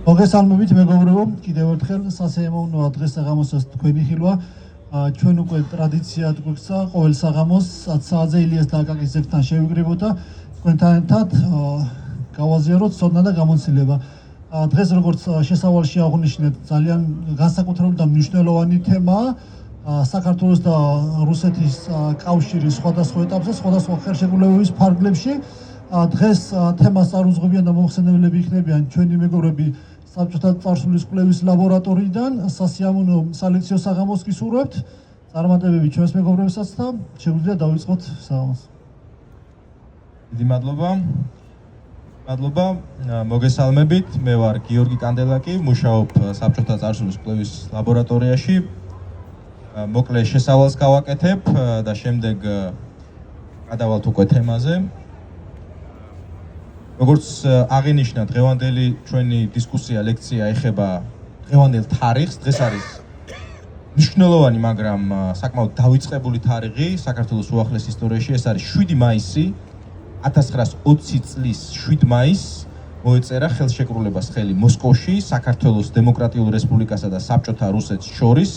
მოგესალმებით მეგობრებო, კიდევ ერთხელ სასიამოვნოა დღეს საღამოსას თქვენი ხილვა. ჩვენ უკვე ტრადიციად გვექცა ყოველ საღამოს 10 საათზე ილიას და აკაკის ძეგლთან შევიკრიბოთ და თქვენთან ერთად გავაზიაროთ ცოდნა და გამოცდილება. დღეს როგორც შესავალში აღვნიშნეთ, ძალიან განსაკუთრებული და მნიშვნელოვანი თემაა საქართველოს და რუსეთის კავშირის სხვადასხვა ეტაპზე, სხვადასხვა ხელშეკრულებების ფარგლებში. დღეს თემას წარუძღვებიან და მოხსენებლები იქნებიან ჩვენი მეგობრები საბჭოთა წარსულის კვლევის ლაბორატორიიდან. სასიამოვნო სალექციო საღამოს გისურვებთ. წარმატებები ჩვენს მეგობრებსაც და შეგვიძლია დავიწყოთ საღამოს. დიდი მადლობა. მოგესალმებით. მე ვარ გიორგი კანდელაკი, მუშაობ საბჭოთა წარსულის კვლევის ლაბორატორიაში. მოკლე შესავალს გავაკეთებ და შემდეგ გადავალთ უკვე თემაზე. როგორც აღინიშნა, დღევანდელი ჩვენი დისკუსია, ლექცია ეხება დღევანდელ თარიღს. დღეს არის მნიშვნელოვანი, მაგრამ საკმაოდ დავიწყებული თარიღი საქართველოს უახლეს ისტორიაში. ეს არის 7 მაისი, 1920 წლის 7 მაისს მოეწერა ხელშეკრულებას ხელი მოსკოვში საქართველოს დემოკრატიულ რესპუბლიკასა და საბჭოთა რუსეთს შორის.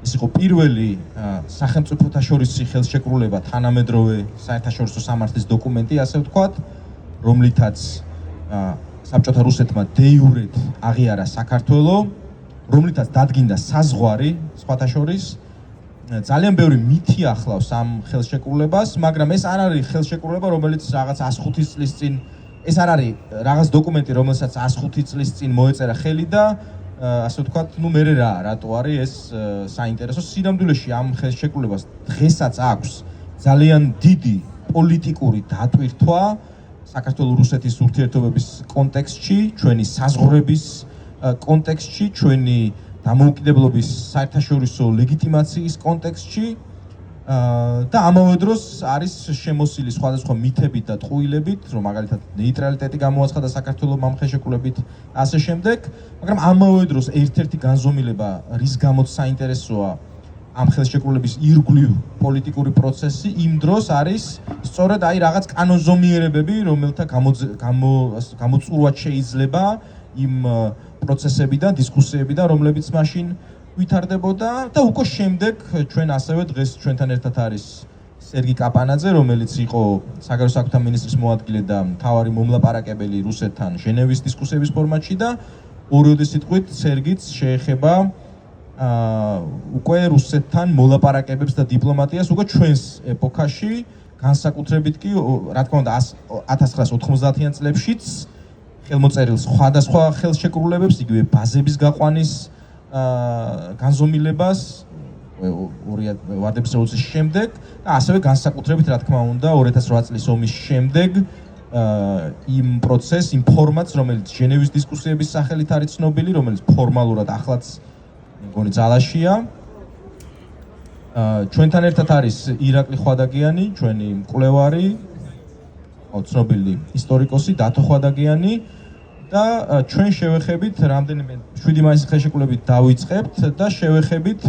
ეს იყო პირველი სახელმწიფოთა შორისი ხელშეკრულება, თანამედროვე საერთაშორისო სამართლის დოკუმენტი, ასე ვთქვათ, რომლითაც საბჭოთა რუსეთმა დე-იურედ აღიარა საქართველო, რომლითაც დადგინდა საზღვარი სხვათა შორის. ძალიან ბევრი მითი ახლავს ამ ხელშეკრულებას, მაგრამ ეს არ არის ხელშეკრულება, რომელიც რაღაც 105 წლის წინ, ეს არ არის რაღაც დოკუმენტი, რომელსაც 105 წლის წინ მოეწერა ხელი და ასე ვთქვათ, მე რატო არის ეს საინტერესო. სინამდვილეში ამ ხელშეკრულებას დღესაც აქვს ძალიან დიდი პოლიტიკური დატვირთვა საქართველოს-რუსეთის ურთიერთობების კონტექსტში, ჩვენი საზღვრების კონტექსტში, ჩვენი დამოუკიდებლობის საერთაშორისო ლეგიტიმაციის კონტექსტში და ამავე დროს არის შემოსილი სხვადასხვა მითებით და ტყუილებით, რომ მაგალითად ნეიტრალიტეტი გამოაცხადა საქართველოს ამ ხელშეკრულებით და ასე შემდეგ, მაგრამ ამავე დროს ერთ-ერთი განზომილება, რის გამოც საინტერესოა ამ ხელშეკრულების ირგვლივ პოლიტიკური პროცესი, იმ დროს არის სწორედ რაღაც კანონზომიერებები, რომელთა გამოწურვად შეიძლება იმ პროცესებიდან, დისკუსიებიდან, რომლებიც მაშინ ვითარდებოდა და უკვე შემდეგ ჩვენ ასევე დღეს ჩვენთან ერთად არის სერგი კაპანაძე, რომელიც იყო საგარეო საქმეთა მინისტრის მოადგილე და მთავარი მომლაპარაკებელი რუსეთთან ჟენევის დისკუსიების ფორმატში და ორივე სიტყვით სერგიც შეეხება უკვე რუსეთთან მოლაპარაკებებს და დიპლომატიას უკვე ჩვენს ეპოქაში, განსაკუთრებით კი, რა თქმა უნდა, 1990-იან წლებშიც ხელმოწერილ სხვადასხვა ხელშეკრულებებს, იგივე ბაზების გაყვანის განზომილებას ვარდების რევოლუციის შემდეგ და ასევე განსაკუთრებით, რა თქმა უნდა, 2008 წლის ომის შემდეგ იმ პროცესს, იმ ფორმატს, რომელიც ჟენევის დისკუსიების სახელით არის ცნობილი, რომელიც ფორმალურად ახლაც მგონი ძალაშია. ჩვენთან ერთად არის ირაკლი ხვადაგიანი, ჩვენი მკვლევარი, ცნობილი ისტორიკოსი დათო ხვადაგიანი და ჩვენ შევეხებით რამდენიმე 7 მაისის ხელშეკრულებით დავიწყებთ და შევეხებით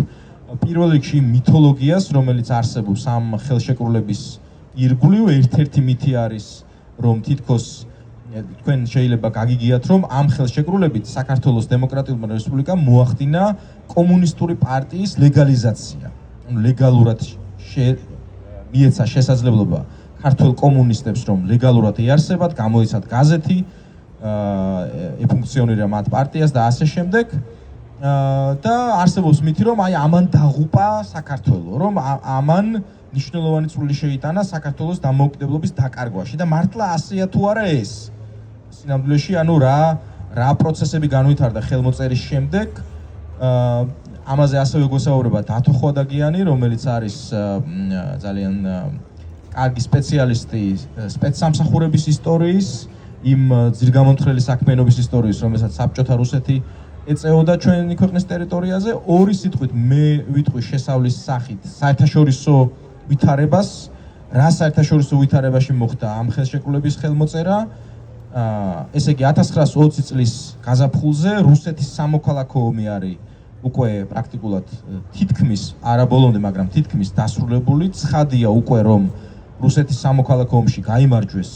პირველ რიგში მითოლოგიას, რომელიც არსებობს ამ ხელშეკრულების ირგვლივ. ერთ-ერთი მითი არის, რომ თითქოს თქვენ შეიძლება გაგიგიათ, რომ ამ ხელშეკრულებით საქართველოს დემოკრატიულმა რესპუბლიკამ მოახდინა კომუნისტური პარტიის ლეგალიზაცია. ლეგალურად მიეცა შესაძლებლობა ქართველ კომუნისტებს, რომ ლეგალურად იარსებათ, გამოიცათ გაზეთი, ეფუნქციონირა მათ პარტიას და ასე შემდეგ. და არსებობს მითი, რომ ამან დაღუპა საქართველო, რომ ამან მნიშვნელოვანი წვლილი შეიტანა საქართველოს დამოუკიდებლობის დაკარგვაში და მართლა ასეა თუ არა ეს? სინამდვილეში, რა პროცესები განვითარდა ხელმოწერის შემდეგ. ამაზე ასევე გვესაუბრება დათო ხვადაგიანი, რომელიც არის ძალიან კარგი სპეციალისტი სპეცსამსახურების ისტორიის, იმ ძირგამომთხრელი საქმიანობის ისტორიის, რომელსაც საბჭოთა რუსეთი ეწეოდა ჩვენი ქვეყნის ტერიტორიაზე. ორი სიტყვით მე ვიტყვი შესავლის სახით საერთაშორისო ვითარებას, რა საერთაშორისო ვითარებაში მოხდა ამ ხელშეკრულების ხელმოწერა. ესე იგი 1920 წლის გაზაფხულზე რუსეთის სამოქალაქო ომი არის უკვე პრაქტიკულად თითქმის არა ბოლომდე, მაგრამ თითქმის დასრულებული. ცხადია უკვე, რომ რუსეთის სამოქალაქო ომში გაიმარჯვეს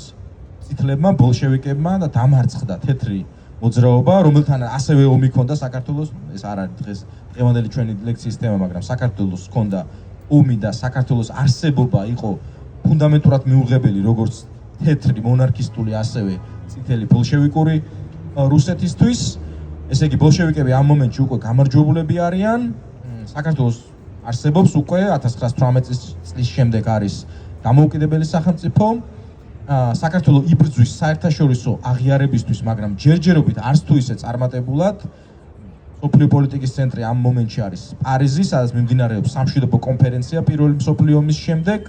წითლებმა, ბოლშევიკებმა და დამარცხდა თეთრი მოძრაობა, რომელთან ასევე ომი ჰქონდა საქართველოს, ეს არ არის დღეს დღევანდელი ჩვენი ლექციის თემა, მაგრამ საქართველოს ჰქონდა ომი და საქართველოს არსებობა იყო ფუნდამენტურად მიუღებელი როგორც თეთრი მონარქისტული, ასევე წითელი ბოლშევიკური რუსეთისთვის. ესე იგი, ბოლშევიკები ამ მომენტში უკვე გამარჯვებულები არიან. საქართველოს არსებობს უკვე 1918 წლის შემდეგ არის დამოუკიდებელი სახელმწიფო. საქართველოს იბრძვის საერთაშორისო აღიარებისთვის, მაგრამ ჯერჯერობით არც თუ ისე წარმატებულად. სოფლიო პოლიტიკის ცენტრი ამ მომენტში არის პარიზი, სადაც მიმდინარეობს სამშვიდობო კონფერენცია პირველი მსოფლიო ომის შემდეგ.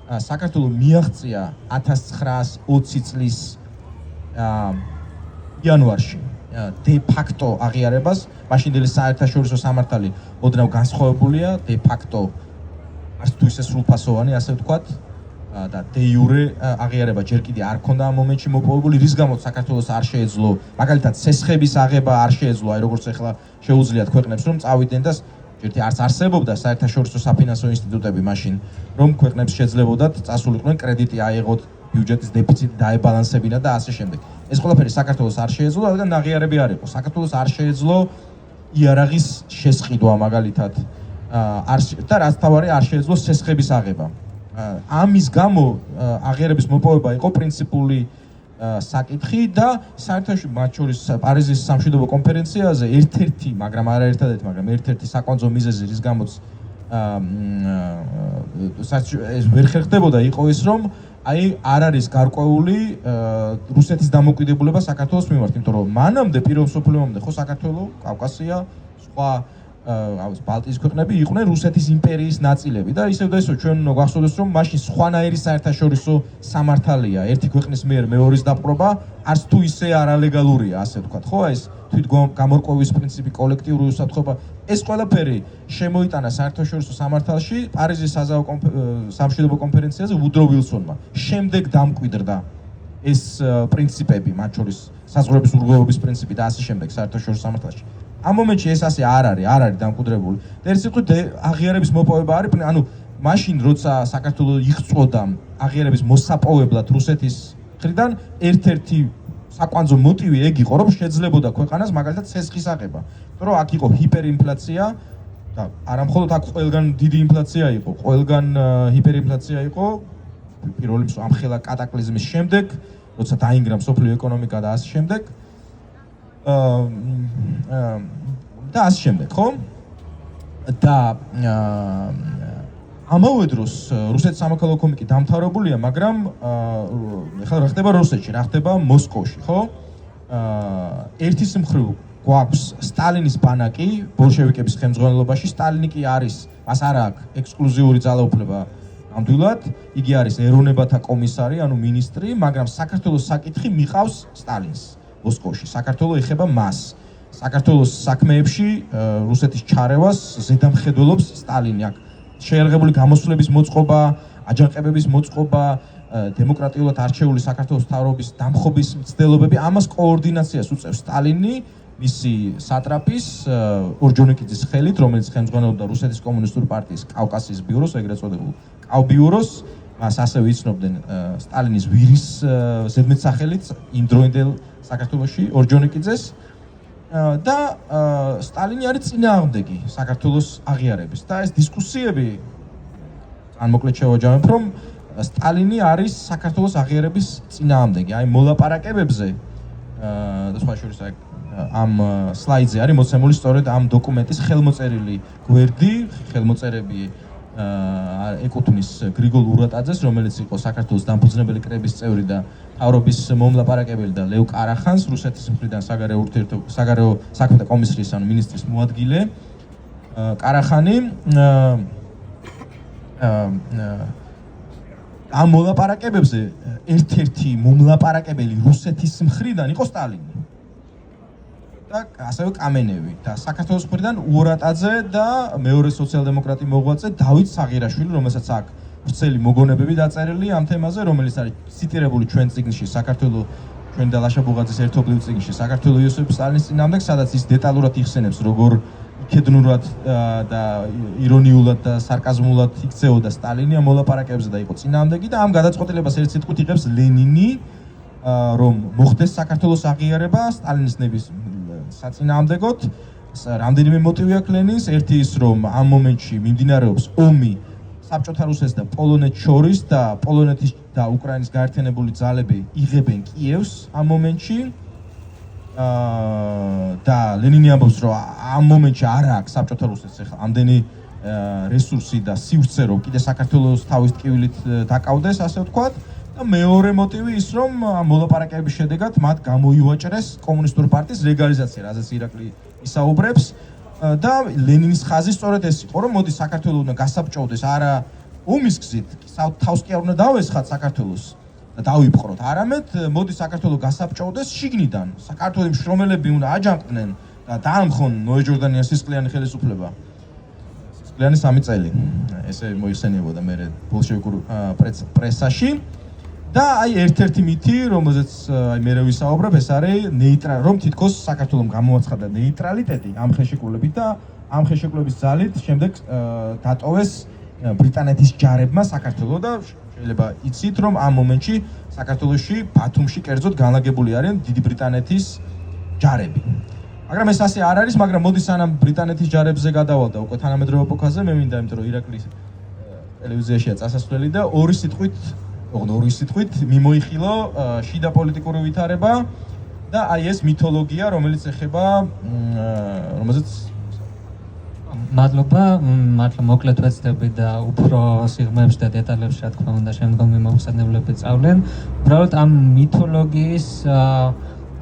საქართველოს მიაღწია 1920 წლის იანვარში de facto აღიარებას, მაშინდელი საერთაშორისო სამართალი ოდნავ განსხვავებულია, de facto არც თუ ისე სრულფასოვანი, ასე ვთქვათ, და de jure აღიარება ჯერ კიდე არ ქონდა ამ მომენტში მოპოვებული, რის გამოც საქართველოს არ შეეძლო, მაგალითად, ცესხების აღება არ შეეძლო, აი როგორც ახლა შეუძლიათ ქვეყნებს რომ წავიდნენ და ერთი არც არსებობდა საერთაშორისო საფინანსო ინსტიტუტები მაშინ, რომ ქვეყნებს შეძლებოდათ წასულიყვნენ კრედიტი აეღოთ, ბიუჯეტის დეფიციტი დაებალანსებინა და ასე შემდეგ. ეს ყველაფერი საქართველოს არ შეეძლო, რადგან აღიარები არ იყო. საქართველოს არ შეეძლო იარაღის შესყიდვა მაგალითად, და რაც თავარი არ შეეძლო ცესხების აღება. ამის გამო აღიარების მოპოვება იყო პრინციპული საკითხი და საერთაშორისო მათ შორის პარიზის სამშვიდობო კონფერენციაზე ერთ-ერთი, მაგრამ არა ერთადერთი, მაგრამ ერთ-ერთი საკვანძო მიზეზი, რის გამოც ეს ვერ ხერხდებოდა, იყო ის, რომ აი არ არის გარკვეული რუსეთის დამოუკიდებლობა საქართველოს მიმართ, იმიტომ რომ მანამდე პირველ მსოფლიო ომამდე ხო საქართველო, კავკასია, სხვა ბალტიის ქვეყნები იყვნენ რუსეთის იმპერიის ნაწილები და ისევ და ისევ ჩვენ უნდა გვახსოვდეს რომ მაშინ სხვანაირი საერთაშორისო სამართალია, ერთი ქვეყნის მიერ მეორის დაპყრობა არც თუ ისე არალეგალურია, ასე ვთქვათ, ხო, ეს თვითგამორკვევის პრინციპი, კოლექტიური უსაფრთხოება, ეს ყველაფერი შემოიტანა საერთაშორისო სამართალში პარიზის სამშვიდობო კონფერენციაზე ვუდრო ვილსონმა. შემდეგ დამკვიდრდა ეს პრინციპები, მათ შორის საზღვრების ურღვევობის პრინციპი და ასე შემდეგ საერთაშორისო სამართალში. ამ მომენტში ეს ასე არ არის დამკვიდრებული. და ერთ სიტყვით აღიარების მოპოვება არის, ანუ მაშინ როცა საქართველოს იღწვოდა აღიარების მოსაპოვებლად რუსეთის მხრიდან, ერთ-ერთი საკვანძო მოტივი ეგ იყო, რომ შეძლებოდა ქვეყანას მაგალითად ცესხის აღება. იმიტომ რომ აქ იყო ჰიპერინფლაცია და არა მხოლოდ აქ ყველგან დიდი ინფლაცია იყო, ყველგან ჰიპერინფლაცია იყო პირველი ამხელა კატაკლიზმის შემდეგ, როცა დაინგრა მსოფლიო ეკონომიკა და ასე შემდეგ. და ასე შემდეგ, ხო? და ამავე დროს რუსეთის სამოქალაქო ომი დამთავრებულია, მაგრამ ახლა რა ხდება რუსეთში, რა ხდება მოსკოვში, ხო? ერთის მხრივ გვაქვს სტალინის ბანაკი ბოლშევიკების ხელმძღვანელობაში, სტალინი კი არის, მას არ აქვს ექსკლუზიური ძალაუფლება ნამდვილად, იგი არის ეროვნებათა კომისარი, ანუ მინისტრი, მაგრამ საქართველოს საკითხი მიყავს სტალინს მოსკოვში. საქართველოს ეხება მას. საქართველოს საქმეებში რუსეთის ჩარევას ზედამხედველობს სტალინი. აქ შეერაღებული გამოსვლების მოწყობა, აჯანყებების მოწყობა, დემოკრატიულად არჩეული საქართველოს მთავრობის დამხობის მცდელობები, ამას კოორდინაციას უწევს სტალინი, მისი სატრაპის ორჯონიკიძის ხელით, რომელიც ხელმძღვანელობდა რუსეთის კომუნისტური პარტიის კავკასიის ბიუროს, ეგრეთ წოდებულ კავბიუროს, მას ასევე იცნობდნენ სტალინის ვირის ზედმეტსახელით იმ დროინდელ საქართველოში ორჯონიკიძეს. და სტალინი არის წინააღმდეგი საქართველოს აღიარების და ეს დისკუსიები ან მოკლედ შევაჯამებ რომ სტალინი არის საქართველოს აღიარების წინააღმდეგი. აი მოლაპარაკებებზე და სხვა შორის ამ სლაიდზე არის მოცემული სწორედ ამ დოკუმენტის ხელმოწერილი გვერდი, ხელმოწერები ეკუთვნის გრიგოლ ურატაძეს, რომელიც იყო საქართველოს დამფუძნებელი კრების წევრი და მთავრობის მომლაპარაკებელი და ლევ კარახანს, რუსეთის მხრიდან საგარეო საქმეთა კომისრის ანუ მინისტრის მოადგილე. კარახანი ამ მოლაპარაკებებზე ერთ-ერთი მომლაპარაკებელი რუსეთის მხრიდან იყო სტალინი. და ასევე კამენევი და საქართველოს მხრიდან ურატაძე და მეორე სოციალ-დემოკრატი მოღვაწე დავით საღირაშვილი, რომელსაც აქ ვრცელი მოგონებები დაწერილი ამ თემაზე, რომელიც არის ციტირებული ჩვენ წიგნში საქართველოს ჩვენ და ლაშა ბუღაძის ერთობლივ წიგნში საქართველოს იოსებ სტალინის წინააღმდეგ, სადაც ის დეტალურად იხსენებს როგორ იქედნურად და ირონიულად და სარკაზმულად იქცეოდა სტალინი ამ მოლაპარაკებებზე და იყო წინააღმდეგი და ამ გადაწყვეტილებას ერთ სიტყვით იღებს ლენინი რომ მოხდეს საქართველოს აღიარება სტალინის ნების საწინააღმდეგოდ. რამდენიმე მოტივი აქვს ლენინს, ერთი ის რომ ამ მომენტში მიმდინარეობს ომი საბჭოთა რუსეთს და პოლონეთს შორის და პოლონეთის და უკრაინის გაერთიანებული ძალები იღებენ კიევს ამ მომენტში. და ლენინი ამბობს რომ ამ მომენტში არ აქვს საბჭოთა რუსეთს ახლა ამდენი რესურსი და სივრცე რომ კიდე საქართველოს თავის ტკივილით დაკავდეს, ასე ვთქვათ. და მეორე მოტივი ის რომ ამ მოლაპარაკებების შედეგად მათ გამოივაჭრეს კომუნისტური პარტიის ლეგალიზაცია, რაზეც ირაკლი ისაუბრებს. და ლენინის ხაზი სწორედ ეს იყო, რომ მოდი საქართველოს უნდა გასაბჭოდეს არა ომის გზით, თავს კი არ უნდა დავესხათ საქართველოს და დავიპყროთ, არამედ მოდი საქართველოს გასაბჭოდეს შიგნიდან. საქართველოს მშრომელები უნდა აჯანყდნენ და დაამხონ ნოე ჯორდანიას სისხლიანი ხელისუფლება. სისხლიანი 3 წელი. ესე მოიხსენიებოდა მე ბოლშევიკურ პრესაში. და აი ერთ-ერთი მითი, რომელზეც აი მე ვისაუბრებ, ეს არის რომ თითქოს საქართველოს გამოაცხადა ნეიტრალიტეტი ამ ხელშეკრულებით და ამ ხელშეკრულების ძალით შემდეგ დატოვეს ბრიტანეთის ჯარებმა საქართველოს და შეიძლება იცით, რომ ამ მომენტში საქართველოში ბათუმში კერძოდ განლაგებული არიან დიდი ბრიტანეთის ჯარები. მაგრამ ეს ასე არ არის, მაგრამ მოდი სანამ ბრიტანეთის ჯარებზე გადავალ და უკვე თანამედროვე ეპოქაზე მე მინდა, იმიტომ რომ ირაკლის ტელევიზიაშია წასასვლელი და ორი სიტყვით მიმოიხილო შიდა პოლიტიკური ვითარება და აი ეს მითოლოგია, რომელიც ეხება რომელზეც მადლობა, მართლა მოკლედ ვეცდები და უფრო სიღრმეებში და დეტალებში რა თქმა უნდა შემდგომი მომხსენებლები წავლენ. უბრალოდ ამ მითოლოგიის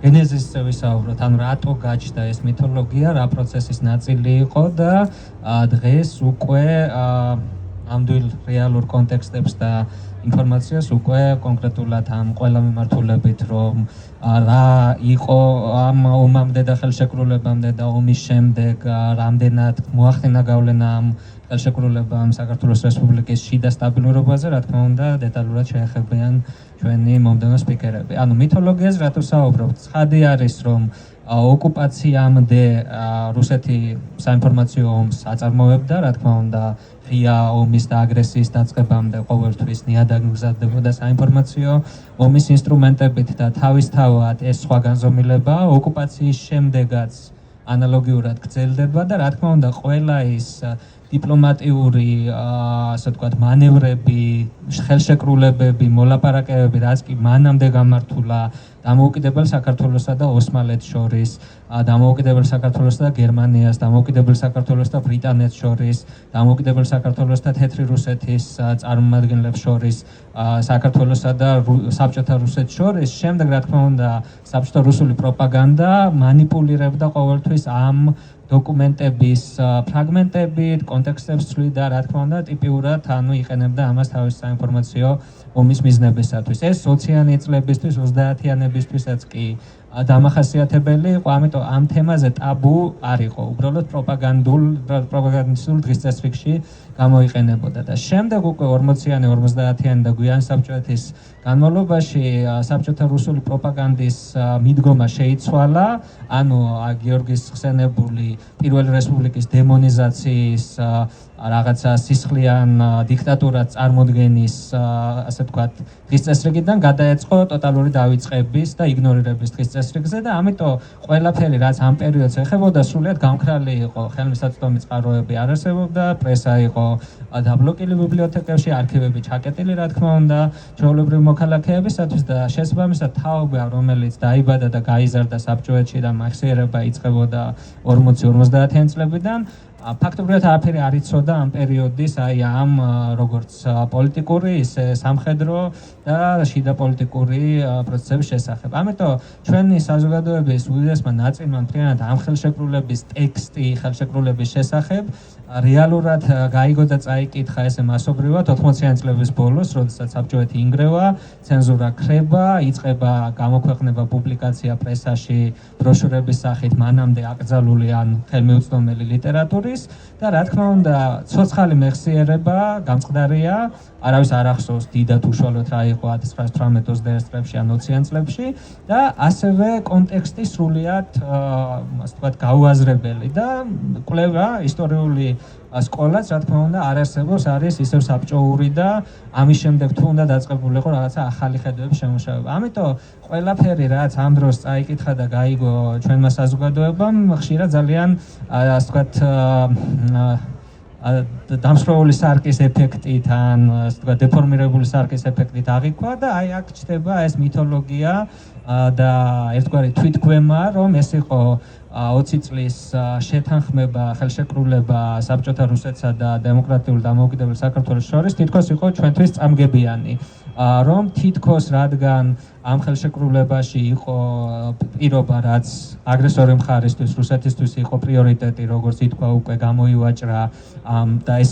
გენეზისზე ვისაუბროთ, ანუ რატო გაჩნდა ეს მითოლოგია, რა პროცესის ნაწილი იყო და დღეს უკვე ამდვილ რეალურ კონტექსტებს და ინფორმაციას უკვე კონკრეტულად ამ ყველა მიმართულებით, რომ რა იყო ამ ომამდე და ხელშეკრულებამდე და ომის შემდეგ რამდენად მოახდინა გავლენა ამ ხელშეკრულებამ საქართველოს რესპუბლიკის შიდა სტაბილურობაზე, რა თქმა უნდა, დეტალურად შეეხებიან ჩვენი მომდევნო სპიკერები. ანუ მითოლოგიაზე რატო საუბრობთ? ცხადი არის, რომ ოკუპაციამდე რუსეთი საინფორმაციო ომს აწარმოებდა, რა თქმა უნდა, ღია ომის და აგრესიის დაწყებამდე ყოველთვის ნიადაგი მზადდებოდა საინფორმაციო ომის ინსტრუმენტებით და თავისთავად ეს სხვა განზომილება ოკუპაციის შემდეგაც ანალოგიურად გრძელდება და რა თქმა უნდა, ყველა ის დიპლომატიური, ასე ვთქვათ, მანევრები, ხელშეკრულებები, მოლაპარაკებები, რაც კი მანამდე გამართულა დამოუკიდებელ საქართველოსა და ოსმალეთს შორის, დამოუკიდებელ საქართველოსა და გერმანიას, დამოუკიდებელ საქართველოსა და ბრიტანეთს შორის, დამოუკიდებელ საქართველოსა და თეთრი რუსეთის წარმომადგენლებს შორის, საქართველოსა და საბჭოთა რუსეთს შორის, შემდეგ რა თქმა უნდა, საბჭოთა რუსული პროპაგანდა მანიპულირებდა ყოველთვის ამ დოკუმენტების ფრაგმენტებით, კონტექსტებს ცვლიდა, რა თქმა უნდა, ტიპიურად, ანუ იყენებდა ამას თავის საინფორმაციო ომის მიზნებისათვის. ეს 20-იანი წლებისთვის, 30-იანებისთვისაც კი დამახასიათებელი იყო, ამიტომ ამ თემაზე ტაბუ არ იყო. უბრალოდ პროპაგანდისტულ დღესწესრიგში გამოიყენებოდა და შემდეგ უკვე 40-იანი, 50-იანი და გვიანი საბჭოეთის განმავლობაში საბჭოთა რუსული პროპაგანდის მიდგომა შეიცვალა, ანუ გიორგის ხსენებული პირველი რესპუბლიკის დემონიზაციის რაღაცა სისხლიან დიქტატურად წარმოდგენის, ასე ვთქვათ, დღესწესრიგიდან გადაეწყო ტოტალური დავიწყების და იგნორირების დღესწესრიგზე და ამიტომ ყველაფერი, რაც ამ პერიოდს ეხებოდა, სრულიად გამქრალი იყო. ხელმისაწვდომი წყაროები არ არსებობდა, პრესა იყო დაბლოკილი ბიბლიოთეკებში, არქივები ჩაკეტილი, რა თქმა უნდა, ჩვეულებრივი მოქალაქეებისათვის და შესაბამისად თაობა, რომელიც დაიბადა და გაიზარდა საბჭოეთში და მახსიერება იწყებოდა 40-50-იანი წლებიდან, ფაქტობრივად არაფერი არ იცოდა ამ პერიოდის, აი ამ როგორც პოლიტიკური, ისე სამხედრო და შიდა პოლიტიკური პროცესების შესახებ. ამიტომ ჩვენი საზოგადოების უდიდესმა ნაწილმა მთლიანად ამ ხელშეკრულების ტექსტი, ხელშეკრულების შესახებ რეალურად გაიგო და წაიკითხა ესე მასობრივად 80-იანი წლების ბოლოს, როდესაც საბჭოეთი ინგრევა, ცენზურა ქრება, იწყება გამოქვეყნება პუბლიკაცია პრესაში ბროშურების სახით მანამდე აკრძალული ან ხელმიუწვდომელი ლიტერატურის და რა თქმა უნდა, ცოცხალი მეხსიერება გამწყდარია, არავის არ ახსოვს დიდად უშუალოდ რა იყო 1918-21 წლებში ან 20-იან წლებში და ასევე კონტექსტი სრულიად ასე ვთქვათ გაუაზრებელი და კვლევა ისტორიული სკოლაც რა თქმა უნდა არ არსებობს, არის ისევ საბჭოური და ამის შემდეგ თუ უნდა დაწყებულიყო რაღაცა ახალი ხედვების შემუშავება. ამიტომ ყველაფერი რაც ამ დროს წაიკითხა და გაიგო ჩვენმა საზოგადოებამ, ხშირად ძალიან ასე ვთქვათ დამსროლი სარკის ეფექტით ან ასე ვთქვათ დეფორმირებული სარკის ეფექტით აღიქვა და აი აქ ჩდება ეს მითოლოგია და ერთგვარი თვითგვემა, რომ ეს იყო 20 წლის შეთანხმება, ხელშეკრულება საბჭოთა რუსეთსა და დემოკრატიულ დამოუკიდებელ საქართველოს შორის თითქოს იყო ჩვენთვის წამგებიანი, რომ თითქოს რადგან ამ ხელშეკრულებაში იყო პირობა, რაც აგრესორი მხარისთვის, რუსეთისთვის იყო პრიორიტეტი, როგორც ითქვა უკვე გამოივაჭრა და ეს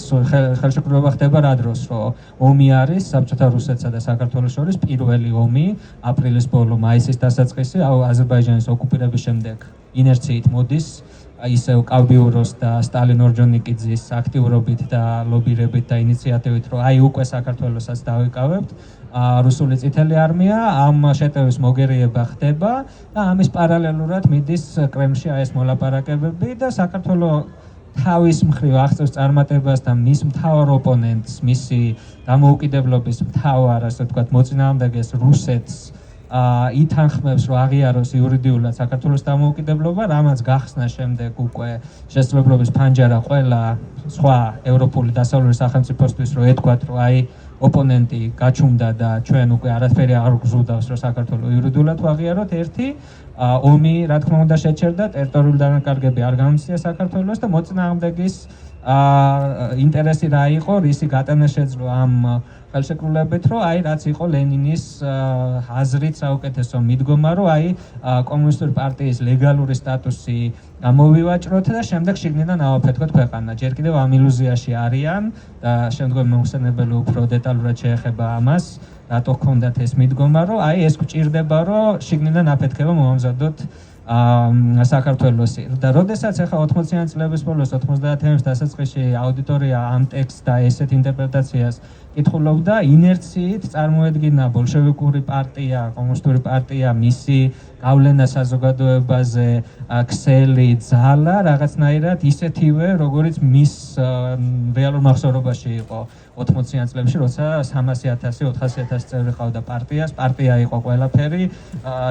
ხელშეკრულება ხდება რა დროს, რომ ომი არის საბჭოთა რუსეთსა და საქართველოს შორის პირველი ომი, აპრილის ბოლო, მაისის დასაწყისი, აზერბაიჯანის ოკუპირების შემდეგ ინერციით მოდის, ისევ კავბიუროს და სტალინ ორჯონიკიძის აქტიურობით და ლობირებით და ინიციატივით, რომ აი უკვე საქართველოსაც დავიკავებთ, რუსული წითელი არმია ამ შეტევის მოგერიება ხდება და ამის პარალელურად მიდის კრემლში ეს მოლაპარაკებები და საქართველოს თავის მხრივ აღწევს წარმატებას და მის მთავარ ოპონენტს, მისი დამოუკიდებლობის მთავარ, ასე ვთქვათ, მოწინააღმდეგეს რუსეთს ითანხმებს, რომ აღიაროს იურიდიულად საქართველოს დამოუკიდებლობა, რამაც გახსნა შემდეგ უკვე შესაძლებლობის ფანჯარა ყველა სხვა ევროპული დასავლური სახელმწიფოსთვის, რომ ეთქვათ, რომ აი ოპონენტი გაჩუმდა და ჩვენ უკვე არაფერი არ გვზრდავს, რომ საქართველოს იურიდიულად ვაღიაროთ. ერთი ომი, რა თქმა უნდა, შეჩერდა, ტერიტორიული დანაკარგები არ გამოსცია საქართველოს და მოწინააღმდეგის ინტერესი რა იყო, რისი გატანა შეძლო ამ ხელშეკრულებით, რომ აი რაც იყო ლენინის აზრით საუკეთესო მიდგომა, რომ აი კომუნისტური პარტიის ლეგალური სტატუსი გამოვივაჭროთ და შემდეგ შიგნიდან ავაფეთქოთ ქვეყანა. ჯერ კიდევ ამ ილუზიაში არიან და შემდგომ მოხსენებელი უფრო დეტალურად შეეხება ამას, რატო ჰქონდათ ეს მიდგომა, რომ აი ეს გვჭირდება, რომ შიგნიდან აფეთქება მომამზადოთ საქართველოსი. და როდესაც ახლა 80-იანი წლების ბოლოს 90-იანების დასაწყისში აუდიტორია ამ ტექსტს და ესეთ ინტერპრეტაციას კითხულობდა, ინერციით წარმოედგინა ბოლშევიკური პარტია, კომუნისტური პარტია, მისი გავლენა საზოგადოებაზე, ქსელი, ძალა რაღაცნაირად ისეთივე, როგორიც მის რეალურ მახსოვრობაში იყო 80-იან წლებში, როცა 300,000, 400,000 წევრი ყავდა პარტიას, პარტია იყო ყველაფერი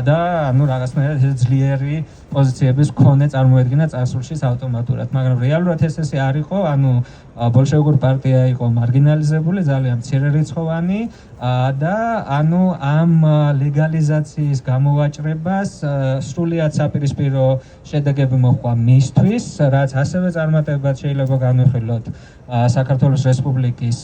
და ანუ რაღაცნაირად ძლიერი პოზიციების მქონე წარმოედგინა წარსულშიც ავტომატურად, მაგრამ რეალურად ეს არ იყო, ანუ ბოლშევიკური პარტია იყო მარგინალიზებული, ძალიან მცირერიცხოვანი და ანუ ამ ლეგალიზაციის გამოვაჭრებას სრულიად საპირისპირო შედეგები მოჰყვა მისთვის, რაც ასევე წარმატებად შეიძლება განვიხილოთ საქართველოს რესპუბლიკის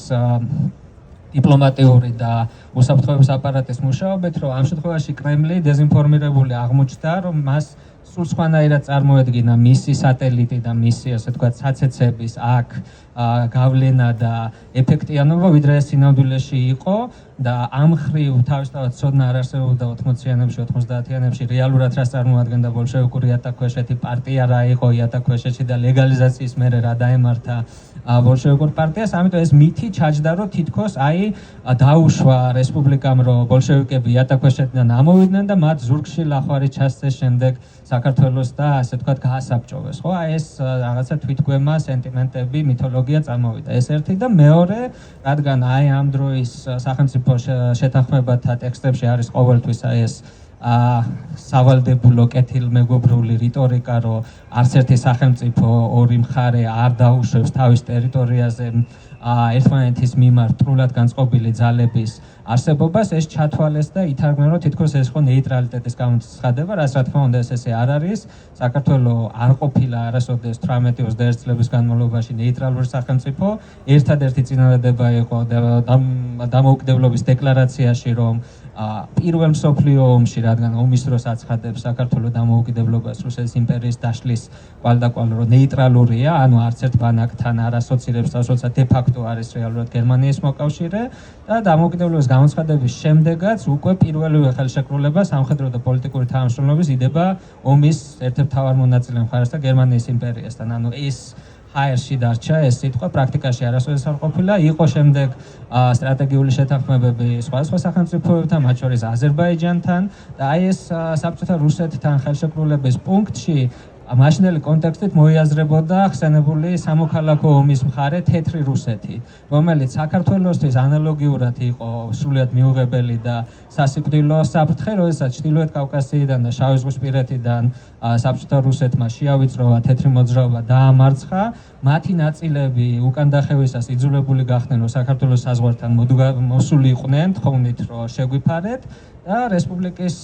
დიპლომატიური და უსაფრთხოების აპარატის მუშაობით, რომ ამ შემთხვევაში კრემლი დეზინფორმირებული აღმოჩნდა, რომ მას სულ სხვანაირად წარმოედგინა მისი სატელიტი და მისი, ასე ვთქვათ, საცეცების აქ გავლენა და ეფექტიანობა, ვიდრე ეს სინამდვილეში იყო და ამ მხრივ თავისთავად ცოდნა არ არსებობდა 80-იანებში, 90-იანებში რეალურად რას წარმოადგენდა ბოლშევიკური იატაკქვეშეთი პარტია, რა იყო იატაკქვეშეთში და ლეგალიზაციის მერე რა დაემართა ბოლშევიკურ პარტიას, ამიტომ ეს მითი ჩაჯდა, რომ თითქოს აი დაუშვა რესპუბლიკამ, რომ ბოლშევიკები იატაკქვეშეთიდან ამოვიდნენ და მათ ზურგში ლახვარი ჩასცეს შემდეგ საქართველოს და ასე ვთქვათ გაასაბჭოვეს, ხო? აი ეს რაღაცა თვითგვემა, სენტიმენტები, მითოლოგია წარმოვიდა. ეს ერთი და მეორე, რადგან აი ამ დროის სახელმწიფო შეთანხმებათა ტექსტებში არის ყოველთვის აი ეს სავალდებულო კეთილმეგობრული რიტორიკა, რომ არც ერთი სახელმწიფო ორი მხარე არ დაუშვებს თავის ტერიტორიაზე ერთმანეთის მიმართ მტრულად განწყობილი ძალების არსებობას, ეს ჩათვალეს და ითარგმნა, რომ თითქოს ეს ხო ნეიტრალიტეტის გამოცხადება, რაც რა თქმა უნდა ესე არ არის. საქართველოს არ ყოფილა არასოდეს 18-21 წლების განმავლობაში ნეიტრალური სახელმწიფო. ერთადერთი წინადადება იყო დამოუკიდებლობის დეკლარაციაში, რომ პირველ მსოფლიო ომში, რადგან ომის დროს აცხადებს საქართველოს დამოუკიდებლობას რუსეთის იმპერიის დაშლის კვალდაკვალ, რომ ნეიტრალურია, ანუ არც ერთ ბანაკთან არ ასოცირებს თავს, როცა დე-ფაქტო არის რეალურად გერმანიის მოკავშირე და დამოუკიდებლობის გამოცხადების შემდეგაც უკვე პირველივე ხელშეკრულება სამხედრო და პოლიტიკური თანამშრომლობის იდება ომის ერთ-ერთ მთავარ მონაწილე მხარეს და გერმანიის იმპერიასთან. ანუ ეს ჰაერში დარჩა ეს სიტყვა, პრაქტიკაში არასოდეს არ ყოფილა. იყო შემდეგ სტრატეგიული შეთანხმებები სხვადასხვა სახელმწიფოებთან, მათ შორის აზერბაიჯანთან და აი ეს საბჭოთა რუსეთთან ხელშეკრულების პუნქტში მაშინდელი კონტექსტით მოიაზრებოდა ხსენებული სამოქალაქო ომის მხარე თეთრი რუსეთი, რომელიც საქართველოსთვის ანალოგიურად იყო სრულიად მიუღებელი და სასიკვდილო საფრთხე, როდესაც ჩრდილოეთ კავკასიიდან და შავიზღვისპირეთიდან საბჭოთა რუსეთმა შეავიწროვა თეთრი მოძრაობა დაამარცხა, მათი ნაწილები უკან დახევისას იძულებული გახდნენ, რომ საქართველოს საზღვართან მოსული იყვნენ, თხოვნით რომ შეგვიფარეთ და რესპუბლიკის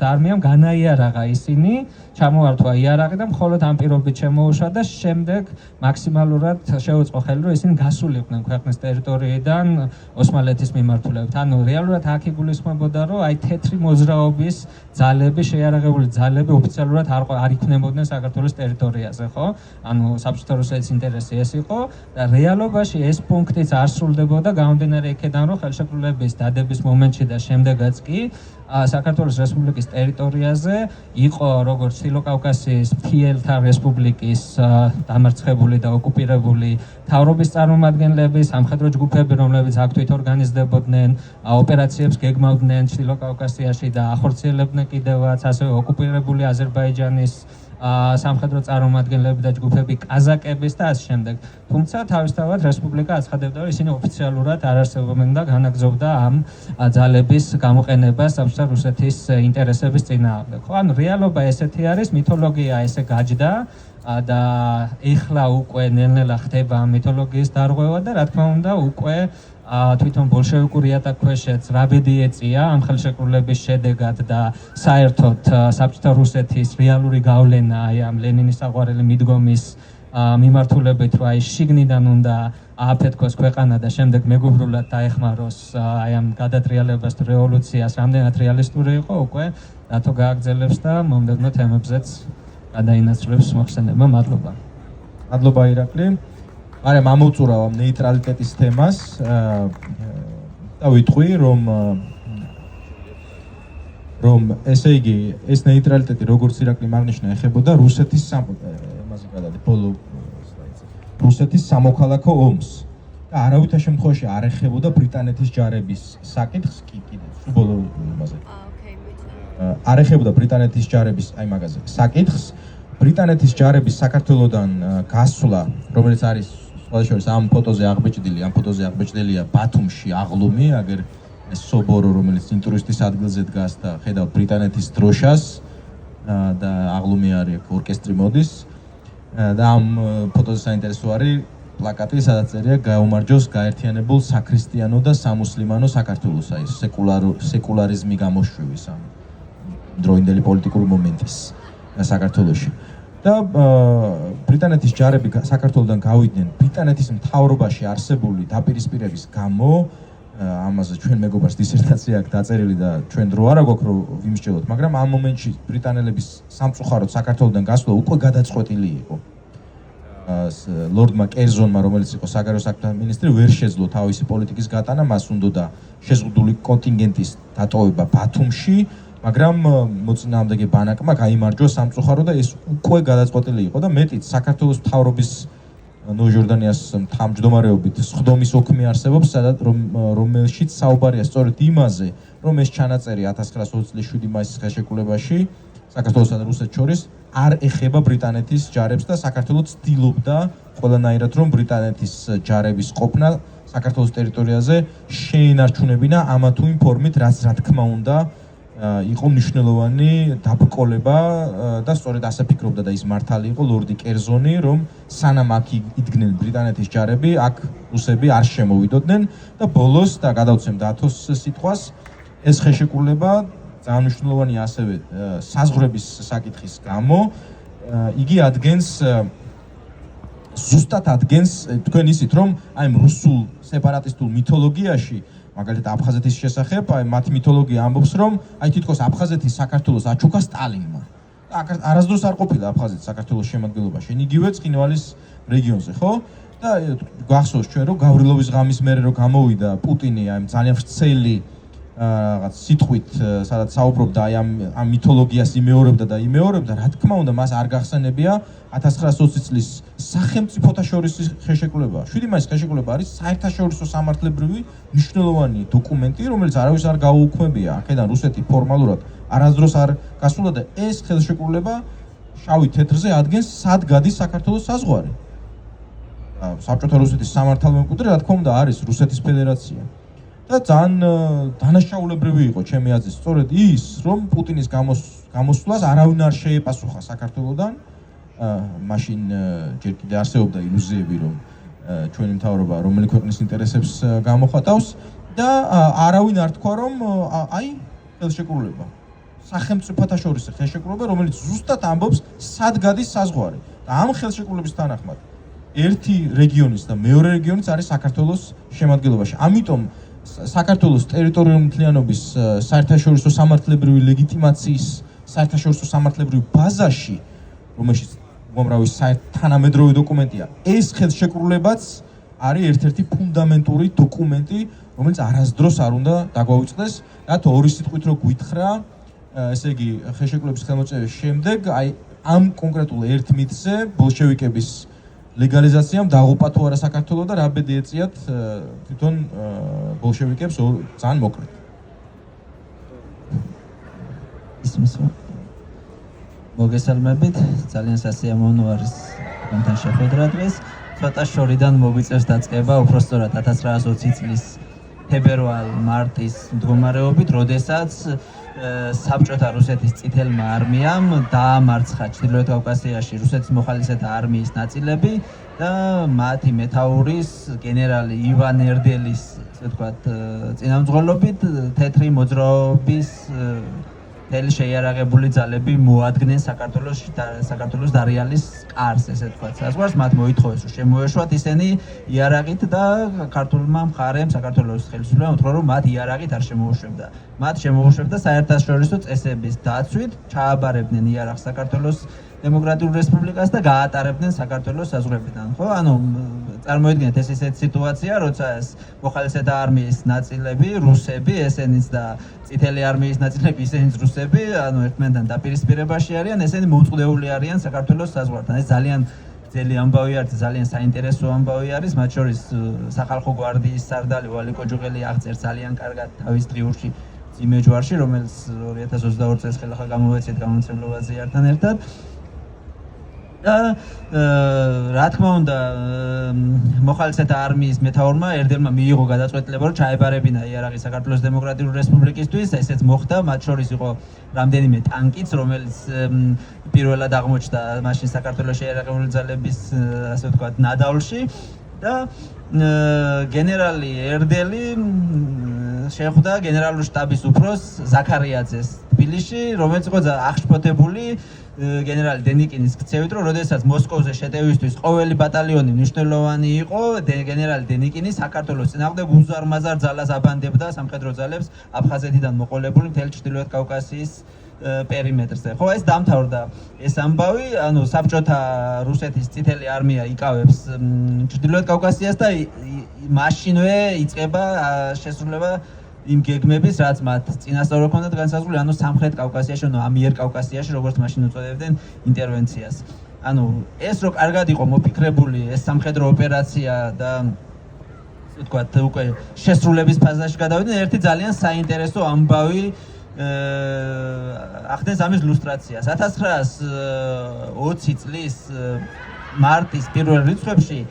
არმიამ განაიარაღა ისინი, ჩამოართვა იარაღი და მხოლოდ ამ პირობით შემოუშვა და შემდეგ მაქსიმალურად შეუწყო ხელი, რომ ისინი გასულიყვნენ ქვეყნის ტერიტორიიდან ოსმალეთის მიმართულებით. ანუ რეალურად აქ იგულისხმებოდა, რომ აი თეთრი მოძრაობის ძალები, შეიარაღებული ძალები ოფიციალურად არ იქნებოდნენ საქართველოს ტერიტორიაზე, ხო? ანუ საბჭოთა რუსეთის ინტერესი ეს იყო და რეალობაში ეს პუნქტიც არ სრულდებოდა გამომდინარე იქედან, რომ ხელშეკრულების დადების მომენტში და შემდეგაც კი საქართველოს რესპუბლიკის ტერიტორიაზე იყო როგორც ჩრდილოკავკასიის მთიელთა რესპუბლიკის დამარცხებული და ოკუპირებული მთავრობის წარმომადგენლები, სამხედრო ჯგუფები, რომლებიც აქტივით ორგანიზდებოდნენ ოპერაციებს, გეგმავდნენ ჩრდილოკავკასიაში და ახორციელებდნენ კიდევაც ასევე ოკუპირებული აზერბაიჯანის სამხედრო წარმომადგენლები და ჯგუფები, კაზაკების და ასე შემდეგ. თუმცა თავისთავად რესპუბლიკა აცხადებდა, რომ ისინი ოფიციალურად არ არსებობენ და განაგრძობდა ამ ძალების გამოყენებას საბჭოთა რუსეთის ინტერესების წინააღმდეგ. ხო, ანუ რეალობა ესეთი არის, მითოლოგია ესე გაჯდა და ეხლა უკვე ნელ-ნელა ხდება ამ მითოლოგიის დარღვევა და რა თქმა უნდა უკვე თვითონ ბოლშევიკური ატაკქვეშეც რა ბედი ეწია ამ ხელშეკრულების შედეგად და საერთოდ საბჭოთა რუსეთის რეალური გავლენა აი ამ ლენინის საყვარელი მიდგომის მიმართულებით, რომ აი შიგნიდან უნდა ააფეთქოს ქვეყანა და შემდეგ მეგობრულად დაეხმაროს აი ამ გადატრიალებას თუ რევოლუციას, რამდენად რეალისტური იყო უკვე რატო გააგრძელებს და მომდევნო თემებზეც გადაინაცვლებს მოხსენება. მადლობა. მადლობა ირაკლი. მაგრამ ამოვწურავ ამ ნეიტრალიტეტის თემას და ვიტყვი რომ ესე იგი ეს ნეიტრალიტეტი როგორც ირაკლი აღნიშნა ეხებოდა რუსეთის ამაზე გადადი ბოლო რუსეთის სამოქალაქო ომს და არავითარ შემთხვევაში არ ეხებოდა ბრიტანეთის ჯარების საკითხს კი კიდე ბოლო ამაზე არ ეხებოდა ბრიტანეთის ჯარების აი მაგაზე საკითხს ბრიტანეთის ჯარების საქართველოსდან გასვლა რომელიც არის შესაძლოა ამ ფოტოზე აღბეჭდილია ბათუმში აღლუმი, აგერ ეს სობორო, რომელიც ინტურისტის ადგილზე დგას და ხედავ ბრიტანეთის დროშას და აღლუმი არის აქ ორკესტრი მოდის და ამ ფოტოზე საინტერესო არის პლაკატი, სადაც წერია გაუმარჯოს გაერთიანებულ საქრისტიანო და სამუსლიმანო საქართველოს, აი სეკულარიზმი გამოშვების ამ დროინდელი პოლიტიკური მომენტის საქართველოში. და ბრიტანეთის ჯარები საქართველოსდან გავიდნენ ბრიტანეთის მთავრობაში არსებული დაპირისპირების გამო, ამაზე ჩვენ მეგობარს დისერტაცია აქვს დაწერილი და ჩვენ დრო არ აქვს რომ ვიმსჯელოთ, მაგრამ ამ მომენტში ბრიტანელების სამწუხაროდ საქართველოსდან გასვლა უკვე გადაწყვეტილი იყო. ლორდმა კერზონმა, რომელიც იყო საგარეო საქმეთა მინისტრი, ვერ შეძლო თავისი პოლიტიკის გატანა, მას უნდოდა შეზღუდული კონტინგენტის დატოვება ბათუმში, მაგრამ მოწინააღმდეგე ბანაკმა გაიმარჯვა სამწუხარო და ეს უკვე გადაწყვეტილი იყო და მეტიც საქართველოს მთავრობის ნოჟორდანიას თავმჯდომარეობით სხდომის ოქმი არსებობს, რომელშიც საუბარია სწორედ იმაზე, რომ ეს ჩანაწერი 1927 წლის 7 მაისის ხელშეკრულებაში საქართველოსა და რუსეთს შორის არ ეხება ბრიტანეთის ჯარებს და საქართველოს ცდილობდა ყველანაირად რომ ბრიტანეთის ჯარების ყოფნა საქართველოს ტერიტორიაზე შეინარჩუნებინა ამა თუ იმ ფორმით, რაც რა თქმა უნდა იყო მნიშვნელოვანი დაბრკოლება და სწორედ ასე ფიქრობდა და ის მართალი იყო ლორდი კერზონი, რომ სანამ აქ იდგნენ ბრიტანეთის ჯარები, აქ რუსები არ შემოვიდოდნენ და ბოლოს და გადავცემ დათოს სიტყვას, ეს ხელშეკრულება ძალიან მნიშვნელოვანია ასევე საზღვრების საკითხის გამო, იგი ზუსტად ადგენს თქვენ ისით, რომ აი რუსულ სეპარატისტულ მითოლოგიაში მაგალითად აფხაზეთის შესახებ, აი მათი მითოლოგია ამბობს, რომ აი თითქოს აფხაზეთის საქართველოს აჩუქა სტალინმა. და არასდროს არ ყოფილა აფხაზეთი საქართველოს შემადგენლობაში, იგივე ცხინვალის რეგიონზე, ხო? და გახსოვს ჩვენ რომ გავრილოვის ღამის მერე რომ გამოვიდა პუტინი აი ძალიან ვრცელი რაღაც სიტყვით, სადაც საუბრობდა აი ამ მითოლოგიას იმეორებდა, რა თქმა უნდა, მას არ გახსენებია 1920 წლის სახელმწიფოთა შორის ხელშეკრულება. 7 მაისის ხელშეკრულება არის საერთაშორისო სამართლებრივი მნიშვნელოვანი დოკუმენტი, რომელიც არავის არ გაუუქმებია. აქედან რუსეთი ფორმალურად არასდროს არ გასულა და ეს ხელშეკრულება შავი თეთრზე ადგენს სად გადის საქართველოს საზღვარი. საბჭოთა რუსეთის სამართალმემკვიდრე რა თქმა უნდა არის რუსეთის ფედერაცია. და ძალიან დანაშაულებრივი იყო ჩემი აზრით სწორედ ის, რომ პუტინის გამოსვლას არავინ არ შეეპასუხა საქართველოსთან. მაშინ ჯერ კიდე არსებობდა ილუზიები, რომ ჩვენი მთავრობა რომელი ქვეყნის ინტერესებს გამოხატავს და არავინ არ თქვა, რომ აი ხელშეკრულება. სახელმწიფოთა შორის ხელშეკრულება, რომელიც ზუსტად ამბობს, სად გადის საზღვარი. და ამ ხელშეკრულების თანახმად ერთი რეგიონის და მეორე რეგიონიც არის საქართველოს შემადგენლობაში. ამიტომ საქართველოს ტერიტორიული მთლიანობის საერთაშორისო სამართლებრივი ლეგიტიმაციის საერთაშორისო სამართლებრივი ბაზაში, რომელშიც უამრავი თანამედროვე დოკუმენტია, ეს ხელშეკრულებაც არის ერთ-ერთი ფუნდამენტური დოკუმენტი, რომელიც არასდროს არ უნდა დაგვაუწყდეს, რათა ორი სიტყვით რო გვითხრა, ესე იგი ხელშეკრულების ხელმოწერის შემდეგ, აი ამ კონკრეტულ ერთ მითზე ბოლშევიკების ლეგალიზაციამ დაღუპა თუ არა საქართველო და რა ბედი ეწიათ თვითონ ბოლშევიკებს ძალიან მოკლედ. ისმის მოგესალმებით, ძალიან სასიამოვნო არის თქვენთან შეხვედრა დღეს. ცოტა შორიდან მოგვიწევს დაწყება, უпростоრად 1920 წლის თებერვალ-მარტის მდგომარეობით, როდესაც საბჭოთა რუსეთის წითელმა არმიამ დაამარცხა ჩრდილოეთ კავკასიაში რუსეთის მოხალისეთა არმიის ნაწილები და მათი მეთაურის გენერალი ივან ერდელის, ასე ვთქვათ, წინამძღოლობით თეთრი მოძრაობის მთელი შეიარაღებული ძალები მოადგნენ საქართველოს დარიალის კარს, ესე ვთქვათ, საზღვარს. მათ მოითხოვეს, რომ შემოეშვათ ისინი იარაღით და ქართულმა მხარემ, საქართველოს ხელისუფლებამ უთხრა, რომ მათ იარაღით არ შემოუშვებდა. მათ შემოუშვებდა საერთაშორისო წესების დაცვით, ჩააბარებდნენ იარაღს საქართველოს დემოკრატიულ რესპუბლიკას და გაატარებდნენ საქართველოს საზღვრებიდან. ხო, ანუ წარმოიდგინეთ ეს ისეთი სიტუაცია, როცა ეს მოხალისეთა არმიის ნაწილები, რუსები, ესენიც და წითელი არმიის ნაწილები, ესენიც რუსები, ანუ ერთმანეთთან დაპირისპირებაში არიან, ესენი მოუწყდეული არიან საქართველოს საზღვართან. ეს ძალიან ძელი ამბავი არის, ძალიან საინტერესო ამბავი არის, მათ შორის სახალხო გვარდიის სარდალი ვალიკო კოჯუღელი აღწერს ძალიან კარგად თავის დღიურში ძიმე ჯვარში, რომელიც 2022 წელს ხელახლა გამოვეცეთ გამომცემლობაზე ერთთან ერთად. რა თქმა უნდა, მოხალისეთა არმიის მეთაურმა ერდელმა მიიღო გადაწყვეტილება, რომ ჩაებარებინა იარაღი საქართველოს დემოკრატიული რესპუბლიკისთვის. ესეც მოხდა, მათ შორის იყო რამდენიმე ტანკიც, რომელიც პირველად აღმოჩნდა მაშინ საქართველოს შეიარაღებული ძალების, ასე ვთქვათ, ნადავლში და გენერალი ერდელი შეხვდა გენერალური შტაბის უფროს ზაქარიაძეს თბილისში, რომელიც იყო აღშფოთებული გენერალი დენიკინის ქცევით, რომ როდესაც მოსკოვზე შეტევისთვის ყოველი ბატალიონი მნიშვნელოვანი იყო, გენერალი დენიკინი საქართველოს წინააღმდეგ უზარმაზარ ძალას აბანდებდა სამხედრო ძალებს აფხაზეთიდან მოყოლებული მთელი ჩრდილოეთ კავკასიის პერიმეტრზე. ხო, ეს დამთავრდა ეს ამბავი, ანუ საბჭოთა რუსეთის წითელი არმია იკავებს ჩრდილოეთ კავკასიას და მაშინვე იწყება შესრულება იმ გეგმების, რაც მათ წინასწარ ჰქონდათ განსაზღვრული, ანუ სამხრეთ კავკასიაში, ანუ ამიერ კავკასიაში, როგორც მაშინ უწოდებდნენ ინტერვენციას. ანუ ეს რო კარგად იყო მოფიქრებული ეს სამხედრო ოპერაცია და ასე ვთქვათ, უკვე შესრულების ფაზაში გადავიდნენ, ერთი ძალიან საინტერესო ამბავი ახდენს ამის ილუსტრაციას. 1920 წლის მარტის პირველ რიცხვებში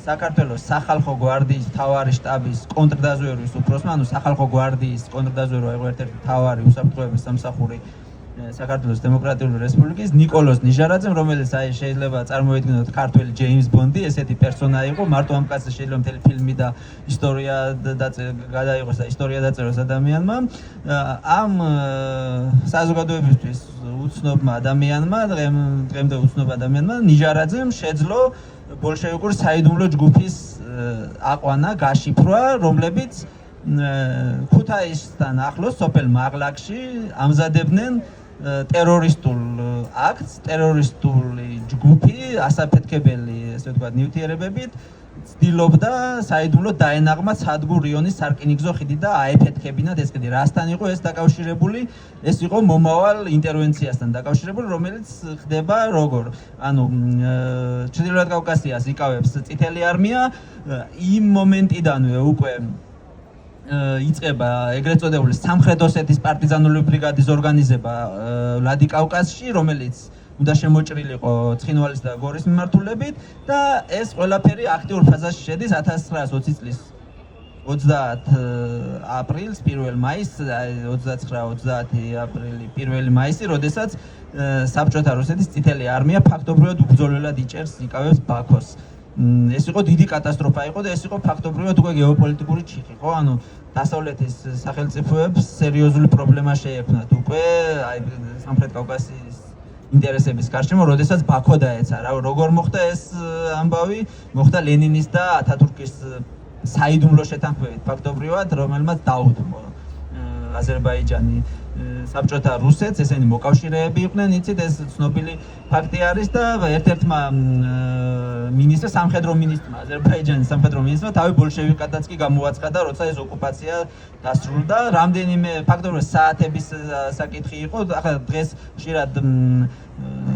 საქართველოს სახალხო გვარდიის მთავარი შტაბის კონტრდაზვერვის უფროსმა, ანუ სახალხო გვარდიის კონტრდაზვერვა იყო ერთ-ერთი მთავარი უსაფრთხოების სამსახური საქართველოს დემოკრატიული რესპუბლიკის ნიკოლოზ ნიჟარაძემ, რომელიც აი შეიძლება წარმოიდგინოთ ქართველი ჯეიმს ბონდი, ესეთი პერსონა იყო, მარტო ამ კაცზე შეიძლება მთელი ფილმი და ისტორია გადაიღოს და ისტორია დაწეროს ადამიანმა. ამ საზოგადოებისთვის უცნობმა ადამიანმა, დღემდე უცნობ ადამიანმა ნიჟარაძემ შეძლო ბოლშევიკური საიდუმლო ჯგუფის აყვანა, გაშიფრვა, რომლებიც ქუთაისთან ახლოს სოფელ მაღლაკში ამზადებდნენ ტერორისტულ აქტს, ტერორისტული ჯგუფი, ასაფეთქებელი, ესე ვთქვათ, ნივთიერებებით ცდილობდა საიდუმლოდ დაენაღმა სადგურ რიონის სარკინიგზო ხიდი და აეფეთქებინათ ეს ხიდი. რასთან იყო ეს დაკავშირებული? ეს იყო მომავალ ინტერვენციასთან დაკავშირებული, რომელიც ხდება როგორ? ანუ ჩრდილოეთ კავკასიას იკავებს წითელი არმია, იმ მომენტიდანვე უკვე იწყება ეგრეთ წოდებული სამხრეთ ოსეთის პარტიზანული ბრიგადის ორგანიზება ვლადიკავკაზში, რომელიც უნდა შემოჭრილიყო ცხინვალის და გორის მიმართულებით და ეს ყველაფერი აქტიურ ფაზაში შედის 1920 წლის 30 აპრილს, 1 მაისს, 29-30 აპრილი, 1 მაისი, როდესაც საბჭოთა რუსეთის წითელი არმია ფაქტობრივად უბრძოლველად იჭერს, იკავებს ბაქოს. ეს იყო დიდი კატასტროფა იყო და ეს იყო ფაქტობრივად უკვე გეოპოლიტიკური ჩიხი, ხო? ანუ დასავლეთის სახელმწიფოებს სერიოზული პრობლემა შეექმნათ უკვე აი სამხრეთ კავკასიის ინტერესების გარშემო, როდესაც ბაქო დაეცა. როგორ მოხდა ეს ამბავი? მოხდა ლენინის და ათათურქის საიდუმლო შეთანხმებით ფაქტობრივად, რომელმაც დაუდმო აზერბაიჯანი საბჭოთა რუსეთს, ესენი მოკავშირეები იყვნენ, იცით, ეს ცნობილი ფაქტი არის და ერთ-ერთმა მინისტრმა, სამხედრო მინისტრმა, აზერბაიჯანის სამხედრო მინისტრმა თავი ბოლშევიკადაც კი გამოაცხადა, როცა ეს ოკუპაცია დასრულდა. რამდენიმე ფაქტობრივად საათების საკითხი იყო, ახლა დღეს ხშირად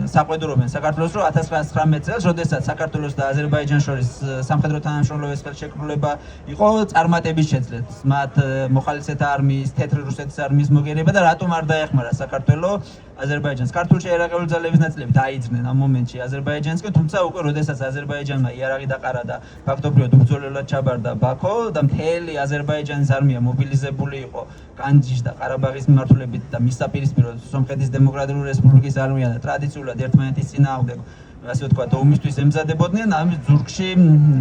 საყვედურობენ საქართველოს, რომ 1919 წელს, როდესაც საქართველოს და აზერბაიჯანს შორის სამხედრო თანამშრომლობის ხელშეკრულება იყო, წარმატებით შეძლეს მათ მოხალისეთა არმიის, თეთრი რუსეთის არმიის მოგერება და რატომ არ დაეხმარა საქართველოს აზერბაიჯანს. ქართულში იარაღებული ძალების ნაწილები დაიძრნენ ამ მომენტში აზერბაიჯანსკენ, თუმცა უკვე როდესაც აზერბაიჯანმა იარაღი დაყარა და ფაქტობრივად უბრძოლველად ჩაბარდა ბაქო და მთელი აზერბაიჯანის არმია მობილიზებული იყო განჯის და ყარაბაღის მიმართულებით და მის საპირისპიროდ სომხეთის დემოკრატიული რესპუბლიკის არმია და ტრადიციულად ერთმანეთის წინააღმდეგ ასე ვთქვათ ომისთვის ემზადებოდნენ. ამ ზურგში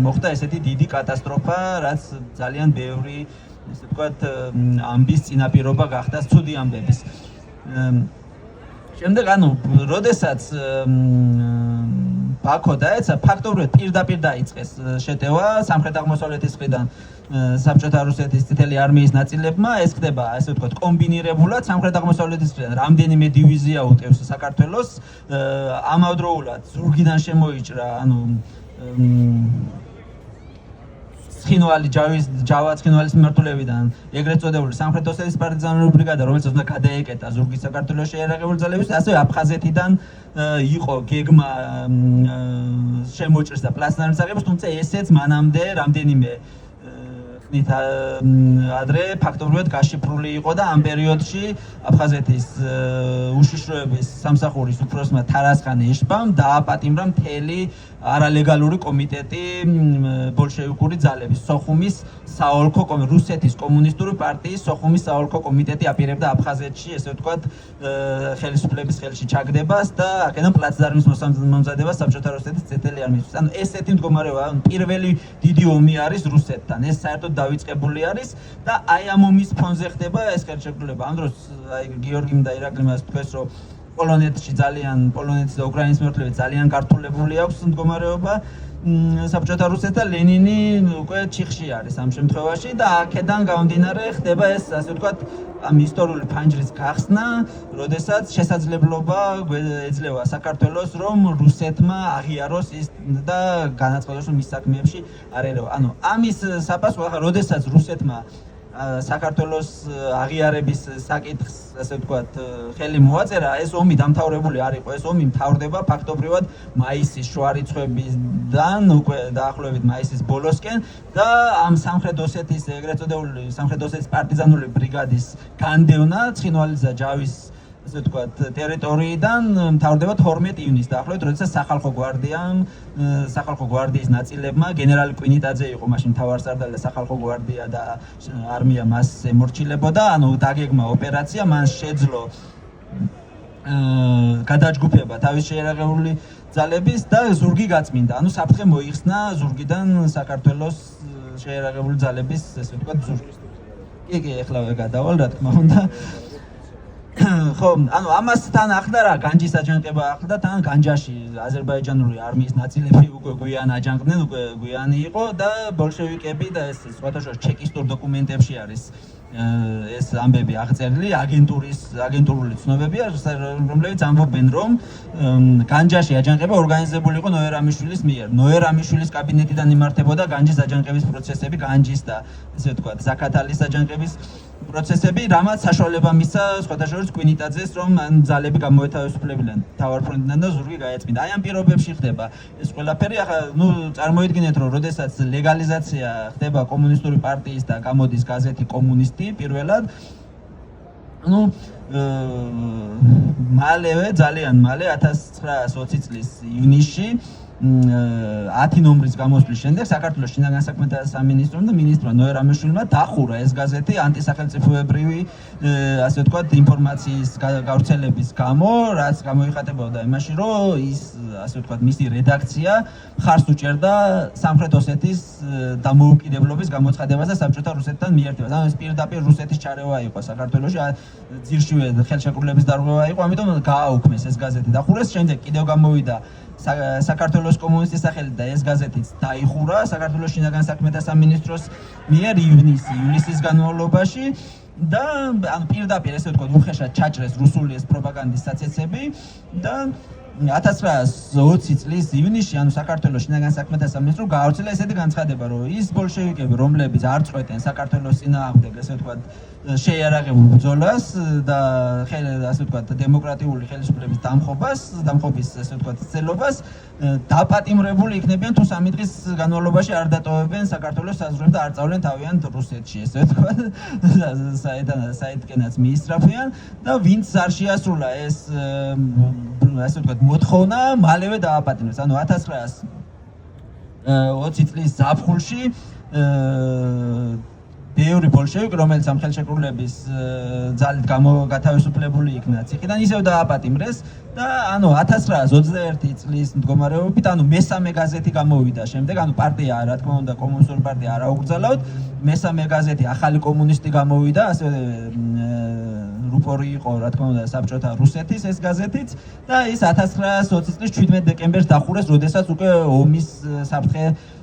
მოხდა ესეთი დიდი კატასტროფა, რაც ძალიან ბევრი ასე ვთქვათ ამბის წინაპირობა გახდა, ცუდი ამბების. შემდეგ ანუ როდესაც ბაქო დაეცა, ფაქტობრივად პირდაპირ დაიწყეს შეტევა სამხრეთ-აღმოსავლეთის მხრიდან საბჭოთა რუსეთის წითელი არმიის ნაწილებმა. ეს ხდება ასე ვთქვათ კომბინირებულად სამხრეთ-აღმოსავლეთის მხრიდან რამდენიმე დივიზია უტევს საქართველოს, ამავდროულად ზურგიდან შემოიჭრა ანუ ცხინვალი ჯავა ცხინვალის მიმართულებიდან ეგრეთ წოდებული სამხრეთ ოსეთის პარტიზანული ბრიგადა, რომელიც უნდა გადაეკეტა ზურგის საქართველოს იარაღებული ძალების, ასევე აფხაზეთიდან იყო გეგმა შემოჭრის და პლაცდარმის აღებას, თუმცა ესეც მანამდე რამდენიმე ხნით ადრე ფაქტობრივად გაშიფრული იყო და ამ პერიოდში აფხაზეთის უშიშროების სამსახურის უფროსმა თარასხან ეშბამ დააპატიმრა მთელი არალეგალური კომიტეტი ბოლშევიკური ძალების, სოხუმის საოლქო რუსეთის კომუნისტური პარტიის სოხუმის საოლქო კომიტეტი აპირებდა აფხაზეთში, ესე ვთქვათ, ხელისუფლების ხელში ჩაგდებას და აქედან პლაცდარმის მომზადებას საბჭოთა რუსეთის წითელი არმიისთვის. ანუ ესეთი მდგომარეობა, პირველი დიდი ომი არის რუსეთთან. ეს საერთოდ დავიწყებული არის და აი ამ ომის ფონზე ხდება ეს ხელშეკრულება. ამ დროს აი გიორგიმ და ირაკლიმ თქვეს, რომ პოლონეთში პოლონეთის და უკრაინის მიმართულებით ძალიან გართულებული აქვს მდგომარეობა საბჭოთა რუსეთს და ლენინი უკვე ჩიხში არის ამ შემთხვევაში და აქედან გამომდინარე ხდება ეს ასე ვთქვათ ამ ისტორიული ფანჯრის გახსნა, როდესაც შესაძლებლობა ეძლევა საქართველოს, რომ რუსეთმა აღიაროს ის და განაცხადოს, რომ მის საქმეებში არ ერევა. ანუ ამის საპასუხო ახლა როდესაც რუსეთმა საქართველოს აღიარების საკითხს ასე ვთქვათ ხელი მოაწერა, ეს ომი დამთავრებული არ იყო. ეს ომი მთავრდება ფაქტობრივად მაისის შუა რიცხვებიდან უკვე დაახლოებით მაისის ბოლოსკენ და ამ სამხრეთ ოსეთის ეგრეთ წოდებული სამხრეთ ოსეთის პარტიზანული ბრიგადის განდევნა ცხინვალის და ჯავის ასე ვთქვათ ტერიტორიიდან მთავრდება 12 ივნისს დაახლოებით, როდესაც სახალხო გვარდიის ნაწილებმა გენერალი კვინიტაძე იყო მაშინ მთავარსარდალი და სახალხო გვარდია და არმია მას ემორჩილებოდა, ანუ დაგეგმა ოპერაცია, მან შეძლო გადაჯგუფება თავის შეიარაღებული ძალების და ზურგი გაწმინდა. ანუ საფრთხე მოიხსნა ზურგიდან საქართველოს შეიარაღებული ძალების ესე ვთქვათ ზურგი. კი, ეხლა გადავალ, რა თქმა უნდა. ხო, ანუ ამასთან ახლდა რა, განჯის აჯანყება ახლდა, თან განჯაში აზერბაიჯანული არმიის ნაწილები უკვე გვიან აჯანყდნენ, უკვე გვიანი იყო და ბოლშევიკები და ეს სხვათა შორის ჩეკისტურ დოკუმენტებში არის ეს ამბები აღწერილი, აგენტურული ცნობებია, რომლებიც ამბობენ, რომ განჯაში აჯანყება ორგანიზებული იყო ნოერ ამიშვილის მიერ. ნოერ ამიშვილის კაბინეტიდან იმართებოდა განჯის აჯანყების პროცესები, განჯის და ესე ვთქვათ, ზაქათალის აჯანყების პროცესები, რამაც საშუალება მისცა სხვათა შორის კვინიტაძეს, რომ ძალები გამოეთავისუფლებიდნენ თავარ ფრონტიდან და ზურგი გაეწმინდა. აი ამ პირობებში ხდება ეს ყველაფერი. ახლა წარმოიდგინეთ, რომ როდესაც ლეგალიზაცია ხდება კომუნისტური პარტიის და გამოდის გაზეთი კომუნისტი პირველად, ანუ მალევე ძალიან მალე 1920 წლის ივნისში 10 ნომრის გამოსვლის შემდეგ საქართველოს შინაგან საქმეთა სამინისტრომ და მინისტრმა ნოე რამეშვილმა დახურა ეს გაზეთი ანტისახელმწიფოებრივი ასე ვთქვათ ინფორმაციის გავრცელების გამო, რაც გამოიხატებოდა იმაში, რომ ის ასე ვთქვათ მისი რედაქცია მხარს უჭერდა სამხრეთ ოსეთის დამოუკიდებლობის გამოცხადებას და საბჭოთა რუსეთთან მიერთებას. ანუ ეს პირდაპირ რუსეთის ჩარევა იყო საქართველოში, ძირშივე ხელშეკრულების დარღვევა იყო, ამიტომ გააუქმეს ეს გაზეთი დახურეს, შემდეგ კიდევ გამოვიდა საქართველოს კომუნისტის სახელით და ეს გაზეთიც დაიხურა საქართველოს შინაგან საქმეთა სამინისტროს მიერ ივლისის განმავლობაში და ანუ პირდაპირ ესე ვთქვათ უხეშად ჩაჭრეს რუსული ეს პროპაგანდის საცეცები და 1920 წლის ივნისში ანუ საქართველოს შინაგან საქმეთა სამინისტრომ გაავრცელა ესეთი განცხადება, რომ ის ბოლშევიკები, რომლებიც არ წყვეტენ საქართველოს წინააღმდეგ ესე ვთქვათ შეიარაღებულ ბრძოლას და ასე ვთქვათ დემოკრატიული ხელისუფლების დამხობის ესე ვთქვათ ცდილობას დაპატიმრებული იქნებიან თუ 3 დღის განმავლობაში არ დატოვებენ საქართველოს საზღვრებს და არ წავლენ თავიანთ რუსეთში ესე ვთქვათ საიდანაც მიისწრაფიან და ვინც არ შეასრულა ეს ასე ვთქვათ მოთხოვნა მალევე დააპატიმრეს. ანუ 1920 წლის ზაფხულში ბევრი ბოლშევიკი, რომელიც ამ ხელშეკრულების ძალით გათავისუფლებული იქნა ციხიდან, ისევ დააპატიმრეს და ანუ 1921 წლის მდგომარეობით, ანუ მესამე გაზეთი გამოვიდა შემდეგ, ანუ პარტია, რა თქმა უნდა, კომუნისტური პარტია არ აუგრძელავთ, მესამე გაზეთი ახალი კომუნისტი გამოვიდა, ასე რუპორი იყო, რა თქმა უნდა, საბჭოთა რუსეთის ეს გაზეთიც და ის 1920 წლის 17 დეკემბერს დახურეს, როდესაც უკვე ომის საფრთხე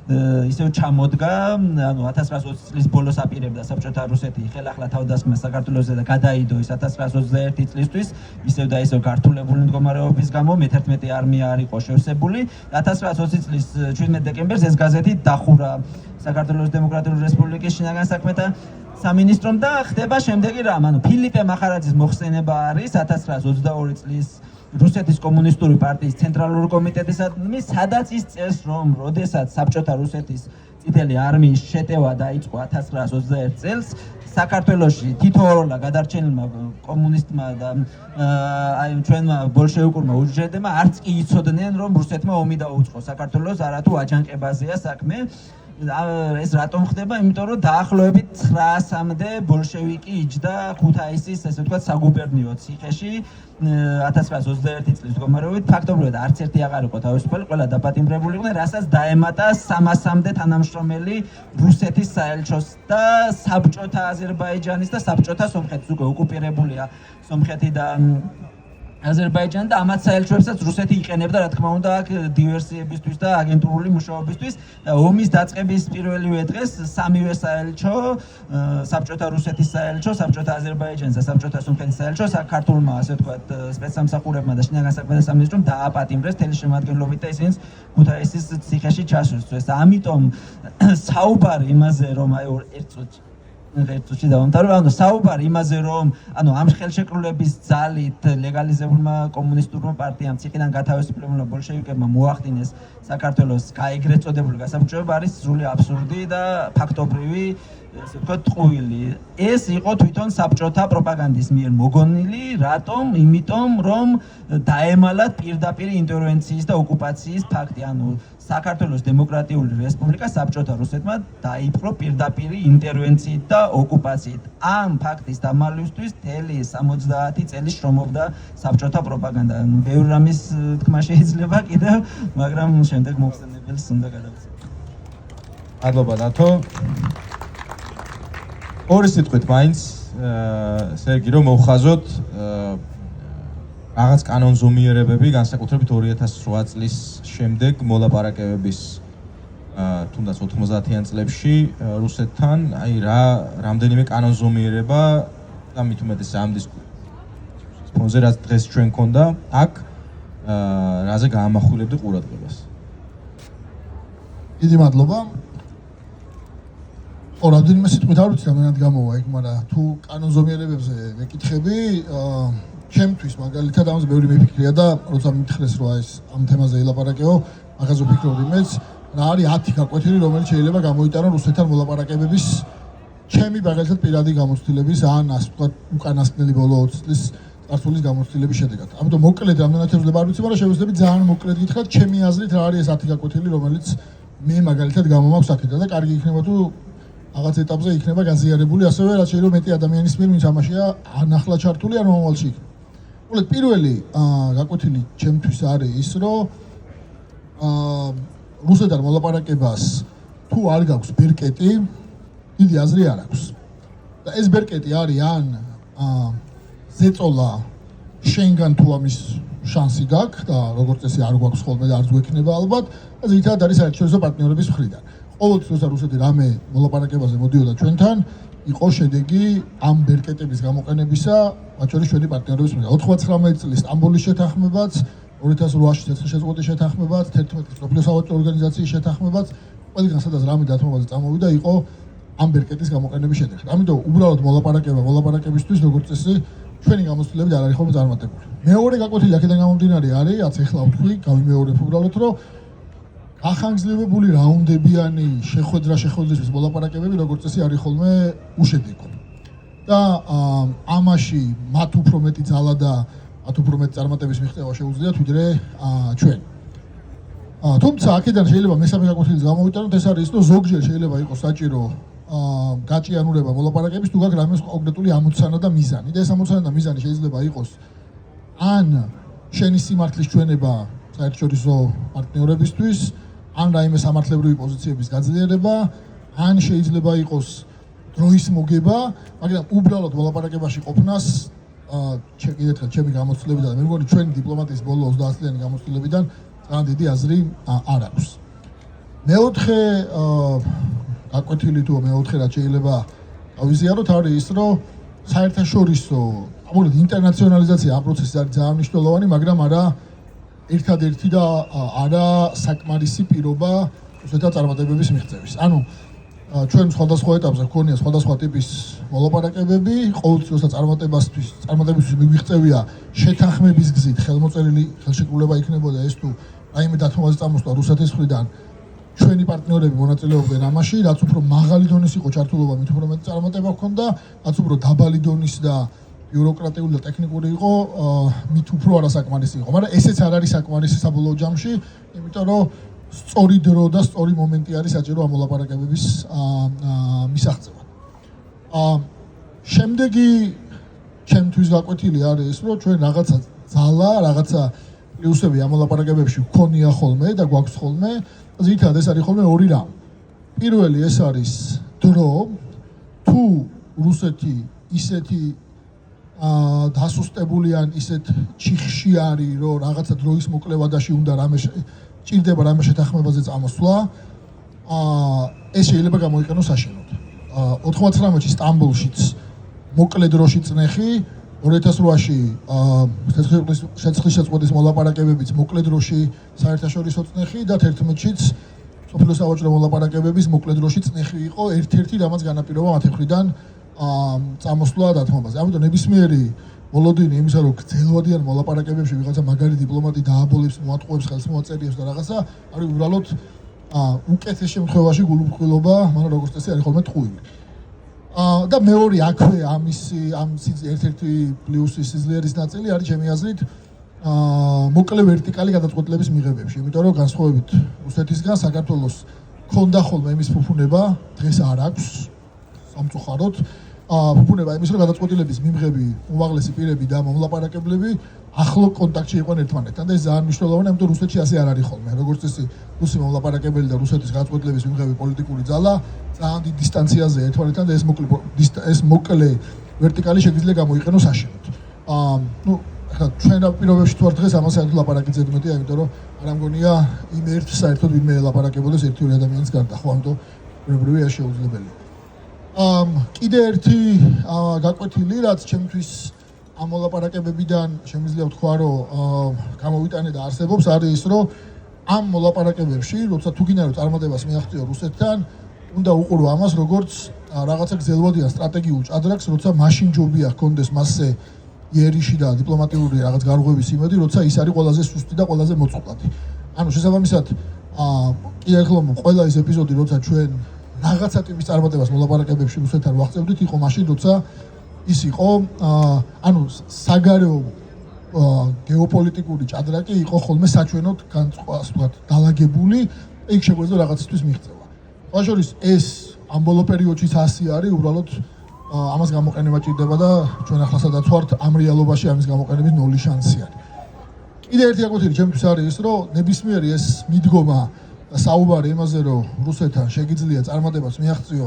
ისევ ჩამოდგა, ანუ 1920 წლის ბოლოს აპირებდა საბჭოთა რუსეთი ხელახლა თავდასხმას საქართველოსზე და გადაიდო ის 1921 წლისთვის, ისევ და ისევ გართულებული მდგომარეობის გამო მე-11 არმია არ იყო შევსებული. 1920 წლის 17 დეკემბერს ეს გაზეთი დახურა საქართველოს დემოკრატიული რესპუბლიკის შინაგან საქმეთა სამინისტრომ და ხდება შემდეგი რამ, ანუ ფილიპე მახარაძის მოხსენება არის 1922 წლის რუსეთის კომუნისტური პარტიის ცენტრალური კომიტეტისადმი, სადაც ის წერს, რომ როდესაც საბჭოთა რუსეთის წითელი არმიის შეტევა დაიწყო 1921 წელს, საქართველოში თითოეულა გადარჩენილმა კომუნისტმა და ჩვენმა ბოლშევიკურმა უჯრედებმა არც კი იცოდნენ, რომ რუსეთმა ომი დაუწყო საქართველოს, არათუ აჯანყებაზეა საქმე. ეს რატომ ხდება? იმიტომ რომ დაახლოებით 900-მდე ბოლშევიკი იჯდა ქუთაისის, ესე ვთქვათ, საგუბერნიო ციხეში 1921 წლის მდგომარეობით. ფაქტობრივად არც ერთი აღარ იყო თავისუფალი, ყველა დაპატიმრებული იყვნენ, რასაც დაემატა 300-მდე თანამშრომელი რუსეთის საელჩოს და საბჭოთა აზერბაიჯანის და საბჭოთა სომხეთის, უკვე ოკუპირებულია სომხეთი და აზერბაიჯანი და ამათ საელჩოებსაც რუსეთი იყენებდა, რა თქმა უნდა, აქ დივერსიებისთვის და აგენტურული მუშაობისთვის. ომის დაწყების პირველივე დღეს სამივე საელჩო, საბჭოთა რუსეთის საელჩო, საბჭოთა აზერბაიჯანის და საბჭოთა სომხეთის საელჩო საქართველმა, ასე ვთქვათ, სპეცსამსახურებმა და შინაგან საქმეთა სამინისტრომ დააპატიმრეს თელი შემადგენლობით და ისინი ქუთაისის ციხეში ჩასვეს. ამიტომ საუბარი იმაზე, რომ აი ერთში დავამთავრებ, ანუ საუბარი იმაზე, რომ ანუ ამ ხელშეკრულების ძალით ლეგალიზებულმა კომუნისტურმა პარტიამ ციხიდან გათავისუფლებულმა ბოლშევიკებმა მოახდინეს საქართველოს გაიგრეთ წოდებული გასაბჭოება არის სრული აბსურდი და ფაქტობრივი ესე ვთქვათ ტყუილი. ეს იყო თვითონ საბჭოთა პროპაგანდის მიერ მოგონილი, რატომ? იმიტომ რომ დაემალათ პირდაპირ ინტერვენციის და ოკუპაციის ფაქტი, ანუ საქართველოს დემოკრატიული რესპუბლიკა საბჭოთა რუსეთმა დაიპყრო პირდაპირ ინტერვენციით და ოკუპაციით. ამ ფაქტის დამალვისთვის მთელი 70 წელი შრომობდა საბჭოთა პროპაგანდა. ბევრი რამის თქმა შეიძლება კიდევ, მაგრამ შემდეგ მოხსენებელს უნდა გადავწყვეტ. მადლობა დათო. ორი სიტყვით მაინც სერგი რომ მოვხაზოთ რაღაც კანონზომიერებები, განსაკუთრებით 2008 წლის შემდეგ მოლაპარაკებების თუნდაც 90-იან წლებში რუსეთთან, აი რამდენიმე კანონზომიერება და მით უმეტეს ამ დისკუსიის ფონზე რაც დღეს ჩვენ გქონდა, აქ რაზე გაამახვილებდი ყურადღებას. დიდი მადლობა. რამდენიმე სიტყვით არ ვიცი რამდენად გამოვა იქ, მაგრამ თუ კანონზომიერებებზე მეკითხები, ჩემთვის მაგალითად ამაზე ბევრი მიფიქრია და როცა მითხრეს რომ ეს ამ თემაზე ელაპარაკეო, მაგაზე ვფიქრობდი მეც, რა არის 10 გაკვეთილი, რომელიც შეიძლება გამოიტანო რუსეთთან მოლაპარაკებების ჩემი მაგალითად პირადი გამოცდილების ან ასე ვთქვათ უკანასკნელი ბოლო 20 წლის წარსულის გამოცდილების შედეგად. ამიტომ მოკლედ რამდენად შეძლება არ ვიცი, მაგრამ შეგვიძლია ძალიან მოკლედ გითხრათ, ჩემი აზრით რა არის ეს 10 გაკვეთილი, რომელიც მე მაგალითად გამომაქვს აქედან და კარგი იქნება თუ რაღაც ეტაპზე იქნება გაზიარებული, ასევე რაც შეიძლება მეტი ადამიანის მიერ ვინც ამაშია ანახლა ჩართული ან მომავალში იქნება. უბრალოდ პირველი გაკვეთილი ჩემთვის არის ის, რომ რუსეთთან მოლაპარაკებას თუ არ გაქვს ბერკეტი, დიდი აზრი არ აქვს. და ეს ბერკეტი არის ან ზეწოლა შენგან თუ ამის შანსი გაქვს და როგორც წესი არ გვაქვს ხოლმე და არც გვექნება ალბათ, და ზოგადად არის საერთაშორისო პარტნიორების მხრიდან. ყოველთვის რუსეთი რამე მოლაპარაკებაზე მოდიოდა ჩვენთან, იყო შედეგი ამ ბერკეტების გამოყენებისა, მათ შორის ჩვენი პარტნიორების მხრიდან. 99 წლის სტამბოლის შეთანხმებაც, 2008-ში ცეცხლშეწყვეტის შეთანხმებაც, 11 წლის მსოფლიო საბჭოთა ორგანიზაციის შეთანხმებაც, ყველგან სადაც რამე დათმობაზე წამოვიდა, იყო ამ ბერკეტის გამოყენების შედეგი. ამიტომ უბრალოდ მოლაპარაკებისთვის როგორც წესი ჩვენი გამოცდილებით არ არის ხოლმე წარმატებული. მეორე გაკვეთილი აქედან გამომდინარე არის, რაც ეხლა ვთქვი, გავიმეორებ უბრალოდ, რომ ახანგრძლივებული რაუნდებიანი შეხვედრისთვის მოლაპარაკებები როგორც წესი არის ხოლმე უშედეგო. და ამაში მათ უფრო მეტი ძალა და მათ უფრო მეტი წარმატების მიღწევა შეუძლიათ ვიდრე ჩვენ. თუმცა აქედან შეიძლება მესამე გაკვეთილის გამოვიტანოთ, ეს არის ის, რომ ზოგჯერ შეიძლება იყოს საჭირო გაჭიანურება მოლაპარაკების თუ გაქვს რამე კონკრეტული ამოცანა და მიზანი. და ეს ამოცანა და მიზანი შეიძლება იყოს ან შენი სიმართლის ჩვენება საერთაშორისო პარტნიორებისთვის, ან რაიმე სამართლებრივი პოზიციების გაძლიერება, ან შეიძლება იყოს დროის მოგება, მაგრამ უბრალოდ მოლაპარაკებაში ყოფნას კიდევ ერთხელ ჩემი გამოცდილებიდან და მე მგონი ჩვენი დიპლომატიის ბოლო 30 წლიანი გამოცდილებიდან ძალიან დიდი აზრი არ აქვს. მეოთხე გაკვეთილი თუ მეოთხე რაც შეიძლება გავიზიაროთ არის ის, რომ საერთაშორისო ამგვარად ინტერნაციონალიზაცია ამ პროცესში არის ძალიან მნიშვნელოვანი, მაგრამ არა ერთადერთი და არა საკმარისი პირობა რუსეთთან წარმატებების მიღწევის. ანუ ჩვენ სხვადასხვა ეტაპზე გვქონია სხვადასხვა ტიპის მოლაპარაკებები, ყოველთვის წარმატებისთვის მიღწევია შეთანხმების გზით ხელმოწერილი ხელშეკრულება იქნებოდა ეს თუ რაიმე დათმობაზე წამოსვლა რუსეთის მხრიდან ჩვენი პარტნიორები მონაწილეობდნენ ამაში, რაც უფრო მაღალი დონის იყო ჩართულობა, მით უფრო მეტი წარმატება ჰქონდა, რაც უფრო დაბალი დონის და ბიუროკრატიული და ტექნიკური იყო, მით უფრო არასაკმარისი იყო. მაგრამ ესეც არ არის საკმარისი საბოლოო ჯამში, იმიტომ რომ სწორი დრო და სწორი მომენტი არის საჭირო ამ მოლაპარაკებების მისაღწევად. შემდეგი ჩემთვის გაკვეთილი არის ის, რომ ჩვენ რაღაცა ძალა, რაღაცა პლუსები ამ მოლაპარაკებებში გვქონია ხოლმე და გვაქვს ხოლმე. ზოგადად ეს არის ხოლმე ორი რამ. პირველი ეს არის დრო, თუ რუსეთი ისეთი დასუსტებული ან ისეთ ჩიხში არის, რომ რაღაცა დროის მოკლევადაში უნდა რამე ჭირდება რამე შეთანხმებაზე წამოსვლა, ეს შეიძლება გამოიყენოს საშინოდ. 99-ში სტამბოლშიც მოკლე დროში წნეხი, 2008-ში ცეცხლშეწყვეტის მოლაპარაკებებიც მოკლე დროში საერთაშორისო წნეხი და 11-შიც მსოფლიო საბჭოთა მოლაპარაკებების მოკლე დროში წნეხი იყო ერთ-ერთი რამაც განაპირობა მათი მხრიდან წამოსვლა დათმობაზე. ამიტომ ნებისმიერი მოლოდინი იმისა, რომ გრძელვადიან მოლაპარაკებებში ვიღაცა მაგარი დიპლომატი დააბოლებს, მოატყუებს, ხელს მოაწერიებს და რაღაცა, არის უბრალოდ უკეთეს შემთხვევაში გულუბრყვილობა, მაგრამ როგორც წესი არის ხოლმე ტყუილი. და მეორე აქვე ამ ერთ-ერთი პლუსის სიძლიერის ნაწილი არის ჩემი აზრით მოკლე ვერტიკალი გადაწყვეტილების მიღებებში, იმიტომ რომ განსხვავებით რუსეთისგან საქართველოს ქონდა ხოლმე იმის ფუფუნება, დღეს არ აქვს სამწუხაროდ. ფუფუნება იმის, რომ გადაწყვეტილების მიმღები, უმაღლესი პირები და მომლაპარაკებლები ახლო კონტაქტში იყვნენ ერთმანეთთან და ეს ძალიან მნიშვნელოვანია, იმიტომ რომ რუსეთში ასე არ არის ხოლმე. როგორც წესი, რუსი მომლაპარაკებელი და რუსეთის გადაწყვეტილების მიმღები პოლიტიკური ძალა ძალიან დიდ დისტანციაზე ერთმანეთთან და ეს მოკლე ვერტიკალი შეგვიძლია გამოიყენოს საშინოდ. ახლა ჩვენ პირობებში თუ არ დღეს ამას საერთოდ ლაპარაკი ზედმეტია, იმიტომ რომ არ ამგონია იმ ერთს საერთოდ ვინმე ელაპარაკებოდეს ერთი-ორი ადამიანის გარდა, ხო, ამიტომ ბუნებრივია ეს შეუძლებელია. კიდე ერთი გაკვეთილი, რაც ჩემთვის ამ მოლაპარაკებებიდან შემიძლია ვთქვა, რომ გამოვიტანე და არსებობს, არის ის, რომ ამ მოლაპარაკებებში, როცა თუ გინდა რომ წარმატებას მიაღწიო რუსეთთან, უნდა უყურო ამას, როგორც რაღაცა გრძელვადიან სტრატეგიულ ჭადრაკს, როცა მაშინ ჯობია ჰქონდეს მასზე იერიში და დიპლომატიური რაღაც გარღვევის იმედი, როცა ის არის ყველაზე სუსტი და ყველაზე მოწყვლადი. ანუ შესაბამისად, კიდევ ერთხელ ყველა ეს ეპიზოდი, როცა ჩვენ რაღაცა ტიპის წარმატებას მოლაპარაკებებში რუსეთთან ვაღწევდით, იყო მაშინ, როცა ის იყო ანუ საგარეო გეოპოლიტიკური ჭადრაკი იყო ხოლმე საჩვენოდ განსხვავებულად დალაგებული, იქ შეგვეძლო რაღაცისთვის მიღწევა. სხვა შორის ეს ამ ბოლო პერიოდშიც ასე არის, უბრალოდ ამას გამოყენება ჭირდება და ჩვენ ახლა ვართ ამ რეალობაში ამის გამოყენების ნული შანსი არის. კიდე ერთი აკვეთილი ჩემთვის არის ის, რომ ნებისმიერი ეს მიდგომა და საუბარი იმაზე, რომ რუსეთთან შეგიძლია წარმატებას მიაღწიო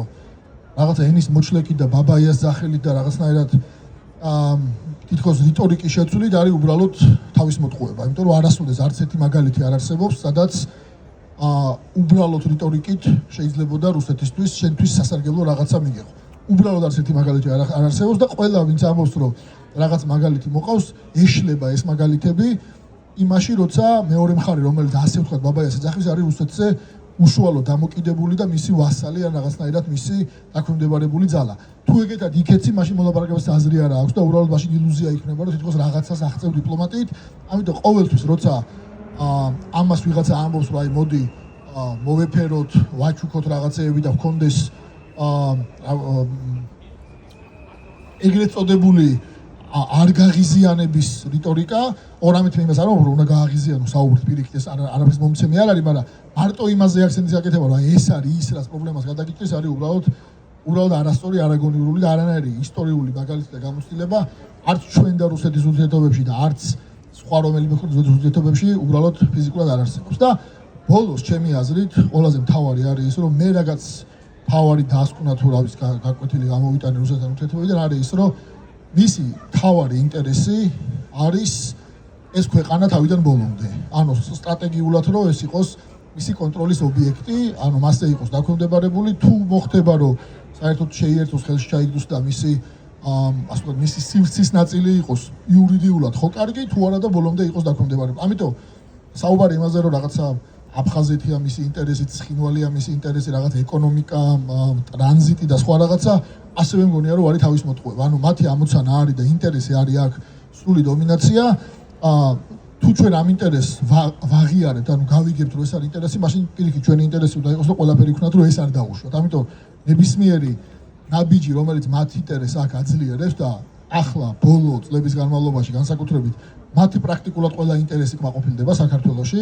რაღაცა ენის მოჩლეკით და ბაბაიას სახელით და რაღაცნაირად თითქოს რიტორიკის შეცვლით არის უბრალოდ თავის მოტყუება, იმიტომ რომ არასოდეს არც ერთი მაგალითი არ არსებობს, სადაც უბრალოდ რიტორიკით შეიძლებოდა რუსეთისთვის შენთვის სასარგებლო რაღაცა მიიღო. უბრალოდ არც ერთი მაგალითი არ არსებობს და ყველა ვინც ამბობს რომ რაღაც მაგალითი მოყავს, ეშლება ეს მაგალითები იმაში, როცა მეორე მხარე, რომელიც ასე ვთქვათ ბაბაიას ეძახის, არის რუსეთზე უშუალო დამოკიდებული და მისი ვასალი ან რაღაცნაირად მისი დაქვემდებარებული ძალა. თუ ეგეთად იქეცი, მაშინ მოლაპარაკებაზე აზრი არ აქვს და უბრალოდ მაშინ ილუზია იქნება, რომ თითქოს რაღაცას აღწევ დიპლომატიით. ამიტომ ყოველთვის როცა ამას ვიღაცა ამბობს, რომ აი მოდი მოვეფეროთ, ვაჩუქოთ რაღაცეები და ვქონდეს ეგრეთ წოდებული არ გაღიზიანების რიტორიკა, ორამით მე იმას არ ვამბობ, რომ უნდა გააღიზიანო საუბრით პირიქით, ეს არაფრის მომცემი არ არის, მაგრამ მარტო იმაზე აქცენტის გაკეთება, რომ ეს არის ის, რაც პრობლემას გადაგიჭრის, არის უბრალოდ არასწორი, არაგონიურული და არანაირი ისტორიული მაგალითი და გამოცდილება არც ჩვენ და რუსეთის ურთიერთობებში და არც სხვა რომელიმე ხნის ურთიერთობებში უბრალოდ ფიზიკურად არ არსებობს. და ბოლოს ჩემი აზრით ყველაზე მთავარი არის ის, რომ მე რაღაც მთავარი დასკვნა თუ რა ვიცი გაკვეთილი გამოვიტანე რუსეთთან ურთიერთობებიდან არის ის, რომ მისი მთავარი ინტერესი არის ეს ქვეყანა თავიდან ბოლომდე. ანუ სტრატეგიულად რომ ეს იყოს მისი კონტროლის ობიექტი, ანუ მასზე იყოს დაქვემდებარებული, თუ მოხდება რომ საერთოდ შეიერთოს ხელში ჩაიგდოს და მისი ასე ვთქვათ, მისი სივრცის ნაწილი იყოს იურიდიულად ხო კარგი, თუ არა და ბოლომდე იყოს დაქვემდებარებული. ამიტომ საუბარი იმაზე რომ რაღაცა აფხაზეთია მისი ინტერესი, ცხინვალია მისი ინტერესი, რაღაც ეკონომიკა, ტრანზიტი და სხვა რაღაცა, ასევე მგონია რომ არის თავის მოტყუება. ანუ მათი ამოცანა არის და ინტერესი არის აქ სრული დომინაცია. თუ ჩვენ ამ ინტერესს ვაღიარებთ, ანუ გავიგებთ რომ ეს არის ინტერესი, მაშინ პირიქით ჩვენი ინტერესი უნდა იყოს რომ ყველაფერი იქნათ რომ ეს არ დაუშვათ. ამიტომ ნებისმიერი ნაბიჯი, რომელიც მათ ინტერესს აქ აძლიერებს და ახლა ბოლო წლების განმავლობაში განსაკუთრებით მათი პრაქტიკულად ყველა ინტერესი კმაყოფილდება საქართველოში.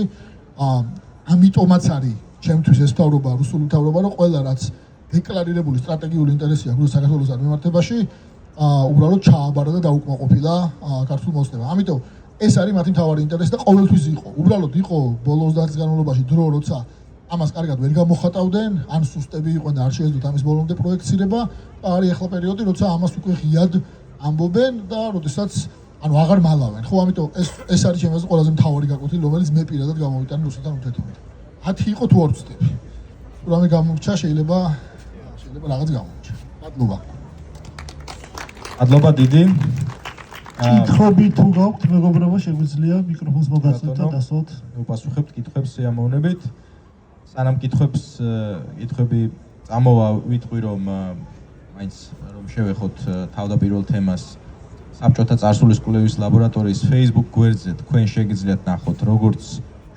ამიტომაც არის ჩემთვის ეს მთავრობა, რუსული მთავრობა, რომ ყველა რაც დეკლარირებული სტრატეგიული ინტერესი აქვს საქართველოს მიმართებაში, უბრალოდ ჩააბარა და დაუკმაყოფილა ქართულ მოსნებამ. ამიტომ ეს არის მათი მთავარი ინტერესი და ყოველთვის იყო. უბრალოდ იყო ბოლო 30 წლის განმავლობაში დრო, როცა ამას კარგად ვერ გამოხატავდნენ, ან სუსტები იყვნენ და არ შეეძლოთ ამის ბოლომდე პროექცირება. არის ახლა პერიოდი, როცა ამას უკვე ღიად ამბობენ და როდესაც ანუ აღარ მალავენ. ხო, ამიტომ ეს არის ჩემთვის ყველაზე მთავარი გაკვეთილი, რომელიც მე პირადად გამოვიტანე რუსეთთან ურთიერთობებში. 10 იყო თუ 2 წლები. თუ რამე გამომრჩა, შეიძლება რაღაც გამომრჩა. მადლობა. მადლობა დიდი. კითხვები თუ გაქვთ, მეგობრებო, შეგვიძლია მიკროფონს მოგაწევთ და დასვათ. ვუპასუხებთ კითხვებს სიამოვნებით. სანამ კითხვები წამოვა, ვიტყვი რომ მაინც რომ შევეხოთ თავდაპირველ თემას საბჭოთა წარსულის კვლევის ლაბორატორიის Facebook გვერდზე თქვენ შეგიძლიათ ნახოთ როგორც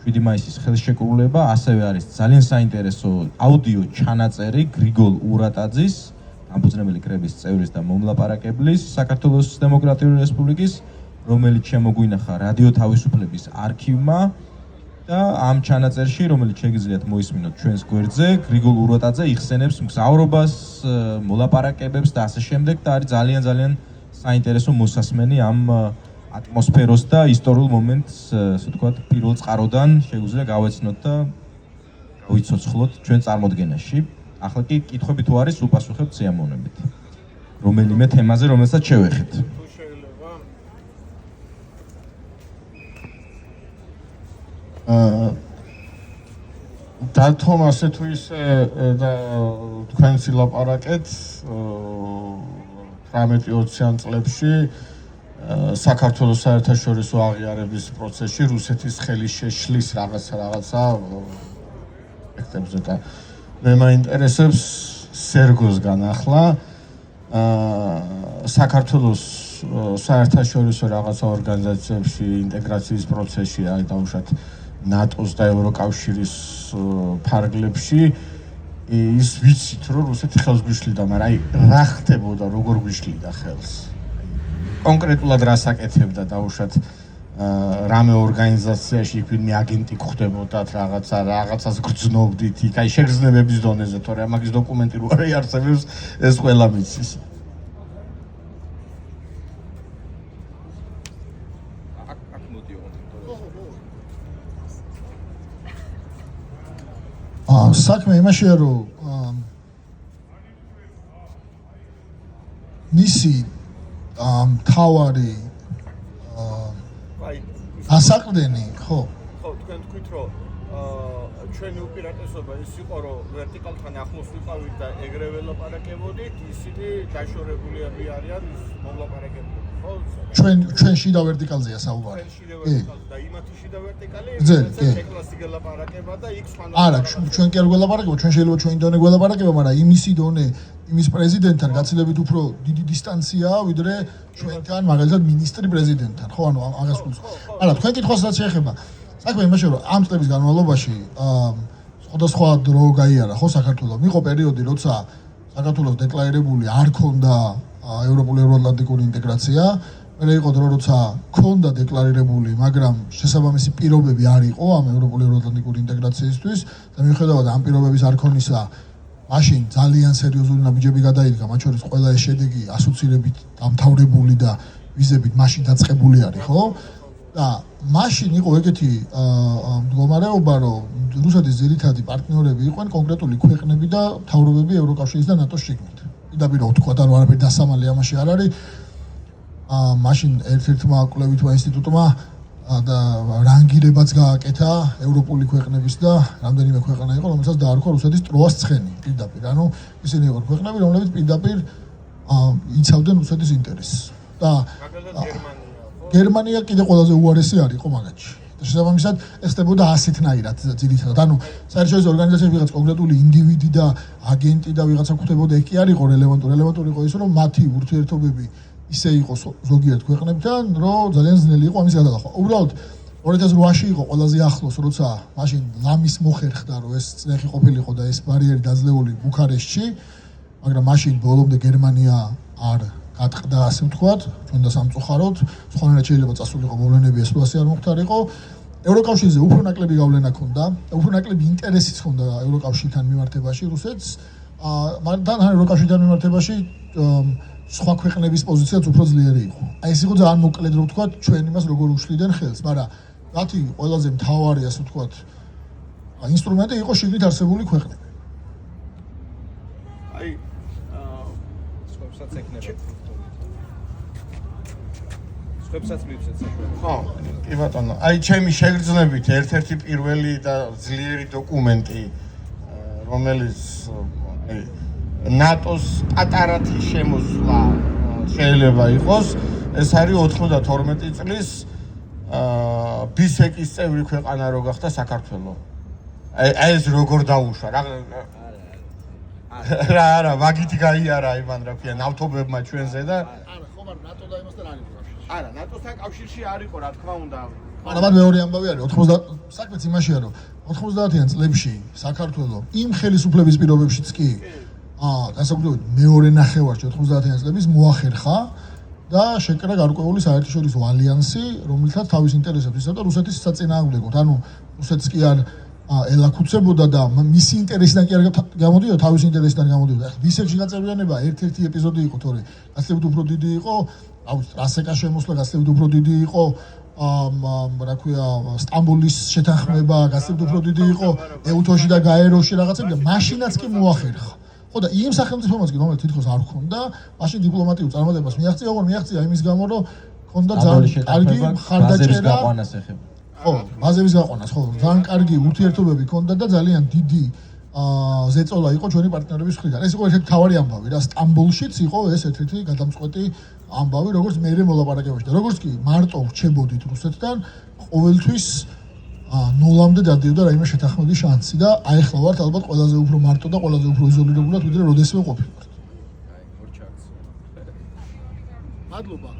7 მაისის ხელშეკრულება, ასევე არის ძალიან საინტერესო აუდიო ჩანაწერი გრიგოლ ურატაძის, დამფუძნებელი კრების წევრის და მომლაპარაკებლის საქართველოს დემოკრატიული რესპუბლიკის, რომელიც შემოგვინახა რადიო თავისუფლების არქივმა და ამ ჩანაწერში, რომელიც შეგიძლიათ მოისმინოთ ჩვენს გვერდზე, გრიგოლ ურატაძე იხსენებს მგზავრობას, მოლაპარაკებებს და ასე შემდეგ და არის ძალიან საინტერესო მოსასმენი ამ ატმოსფეროს და ისტორიულ მომენტს, ასე ვთქვათ, პირველ წყაროდან შეგვიძლია გავეცნოთ და გავიცოცხლოთ ჩვენ წარმოდგენაში. ახლა კი კითხვები თუ არის, უპასუხებთ სიამოვნებით. რომელიმე თემაზე, რომელსაც შევეხეთ. დათომ ასე თუ ისე და თქვენს ილაპარაკეთ 18-20-იან წლებში საქართველოს საერთაშორისო აღიარების პროცესში რუსეთის ხელის შეშლის რაღაცა ექტებზე და მე მაინტერესებს სერგოსგან ახლა საქართველოს საერთაშორისო რაღაცა ორგანიზაციებში ინტეგრაციის პროცესში აი დაუშვათ ნატოს და ევროკავშირის ფარგლებში ის ვიცით რომ რუსეთი ხელს გვიშლიდა, მაგრამ აი რა ხდებოდა, როგორ გვიშლიდა ხელს. კონკრეტულად რა საკეთებდა დაუშვათ რამე ორგანიზაციაში იქ ვინმე აგენტი გხდებოდათ რაღაცას გრძნობდით იქ აი შეგრძნებების დონეზე თორე ამაგის დოკუმენტი რო არ არსებობს ეს ყველა მიცის. საქმე იმაშია რომ მისი თავარი ასაყრდენი ხო თქვენ თქვით რომ ჩვენი უპირატესობა ის იყო რომ ვერტიკალთან ახლოს ვიყავით და ეგრევე ლაპარაკებოდით ისინი დაშორებული არიან მომლაპარაკებოდნენ ხო ჩვენ შიდა ვერტიკალზეა საუბარი და იმათი შიდა ვერტიკალი ეკლასი გელაპარაკება და იქ სხვანაირად არა ჩვენ კი არ გველაპარაკებთ ჩვენ შეიძლება ჩვენი დონე გველაპარაკება მაგრამ იმისი დონე იმის პრეზიდენტთან გაცილებით უფრო დიდი დისტანციაა ვიდრე ჩვენთან მაგალითად მინისტრი პრეზიდენტთან ხო ანუ აღას გულს არა თქვენ კითხვასაც შეეხება საქმე იმაშია რომ ამ წლების განმავლობაში სხვადასხვა დრო გაიარა ხო საქართველოს მიყო პერიოდი როცა საქართველოს დეკლარირებული არ ქონდა ევროპული ევროატლანტიკური ინტეგრაცია მე იყო დრო როცა ქონდა დეკლარირებული მაგრამ შესაბამისი პირობები არ იყო ამ ევროპული ევროატლანტიკური ინტეგრაციისთვის და მიუხედავად ამ პირობების არ ქონისა მაშინ ძალიან სერიოზული ნაბიჯები გადაიდგა მათ შორის ყველა ეს შედეგი ასოცირებით დამთავრებული და ვიზებით მაშინ დაწყებული არის ხო და მაშინ იყო ეგეთი მდგომარეობა რომ რუსეთის ძირითადი პარტნიორები იყვნენ კონკრეტული ქვეყნები და მთავრობები ევროკავშირის და ნატოს შიგნით პირდაპირ ვთქვა და არაფერი დასამალი ამაში არ არის მაშინ ერთ-ერთმა კვლევითმა ინსტიტუტმა და რანგირებაც გააკეთა ევროპული ქვეყნების და რამდენიმე ქვეყანა იყო რომელსაც დაარქვა რუსეთის ტროას ცხენი პირდაპირ ანუ ისინი იყვნენ ქვეყნები რომლებიც პირდაპირ იცავდნენ რუსეთის ინტერესს და გერმანია კიდე ყველაზე უარესი არ იყო მაგათში და შესაბამისად ეს ხდებოდა ასეთნაირად ძირითადად ანუ საერთაშორისო ორგანიზაციაში ვიღაც კონკრეტული ინდივიდი და აგენტი და ვიღაცა ხდებოდა ეგ კი არ იყო რელევანტური იყო ის რომ მათი ურთიერთობები ისე იყო ზოგიერთ ქვეყნებთან, რომ ძალიან ძნელი იყო ამის გადალახვა. უბრალოდ 2008-ში იყო ყველაზე ახლოს, როცა მაშინ ლამის მოხერხდა, რომ ეს წნეხი ყოფილიყო და ეს ბარიერი დაძლეული ბუქარესტში, მაგრამ მაშინ ბოლომდე გერმანია არ გატყდა, ასე ვთქვათ, ჩვენ და სამწუხაროდ, სხვანაირად შეიძლება წასულიყო მოვლენები, ეს სიტუაცია არ მოხდარიყო. ევროკავშირზე უფრო ნაკლები გავლენა ჰქონდა, უფრო ნაკლები ინტერესიც ჰქონდა ევროკავშირთან მიმართებაში რუსეთს, მაგრამ ევროკავშირთან მიმართებაში სხვა ქვეყნების პოზიციაც უფრო ძლიერი იყო. აი ეს იყო ძალიან მოკლედ რო ვთქვათ, ჩვენ იმას როგორ უშლიდნენ ხელს, მაგრამ მათი ყველაზე მთავარი ასე ვთქვათ, ინსტრუმენტი იყო შიგნით არსებული ქვეყნები. აი სხვებსაც ეკნებათ. სხვებსაც მივცეთ საშვებად. ხო, კი ბატონო. აი ჩემი შეგრძნებით ერთ-ერთი პირველი და ძლიერი დოკუმენტი რომელიც აი ნატოს პატარათი შემოსვლა შეიძლება იყოს ეს არის 92 წლის ბისეკის წევრი ქვეყანა რო გახდა საქართველო. აი ეს როგორ დაუშვა რა ვაგითი გაიარა იმან რა ქვია ნავთობებმა ჩვენზე და არა ხო მაგრამ ნატო და იმასთან არ იყო კავშირში. არა ნატოსთან კავშირში არ იყო რა თქმა უნდა. მაგრამ მეორე ამბავი არის 90 საქმეც იმაშია რომ 90-იან წლებში საქართველო იმ ხელისუფლების პირობებშიც კი განსაკუთრებით მეორე ნახევარში 90-იან წლების მოახერხა და შეკრა გარკვეული საერთაშორისო ალიანსი, რომელთაც თავის ინტერესებს იცავდა რუსეთის საწინააღმდეგოდ. ანუ რუსეთს კი არ ელაქუცებოდა და მისი ინტერესიდან კი არ გამოდიოდა, თავის ინტერესიდან გამოდიოდა. ბისექში გაწევრიანება ერთ-ერთი ეპიზოდი იყო, თორე გაცილებით უფრო დიდი იყო, ტრასეკა შემოსვლა გაცილებით უფრო დიდი იყო, რა ქვია, სტამბოლის შეთანხმება გაცილებით უფრო დიდი იყო, ეუთოში და გაეროში რაღაცები და მაშინაც კი მოახერხა. ხო და იმ სახელმწიფოებს კი რომელიც თითქოს არ ჰქონდა, მაშინ დიპლომატიურ წარმატებას მიაღწია, ოღონდ მიაღწია იმის გამო, რომ ჰქონდა ძალიან კარგი მხარდაჭერა. ხო, ბაზების გაყვანას, ხო, ძალიან კარგი ურთიერთობები ჰქონდა და ძალიან დიდი ზეწოლა იყო ჩვენი პარტნიორების მხრიდან. ეს იყო ერთ-ერთი მთავარი ამბავი რა, სტამბოლშიც იყო ეს ერთ-ერთი გადამწყვეტი ამბავი, როგორც მეერე მოლაპარაკებაში და როგორც კი მარტო რჩებოდით რუსეთთან, ყოველთვის ნოლამდე დადიოდა რაიმე შეთანხმების შანსი და აი ახლა ვართ ალბათ ყველაზე უფრო მარტო და ყველაზე უფრო იზოლირებულად ვიდრე როდესმე ყოფილვართ. მადლობა.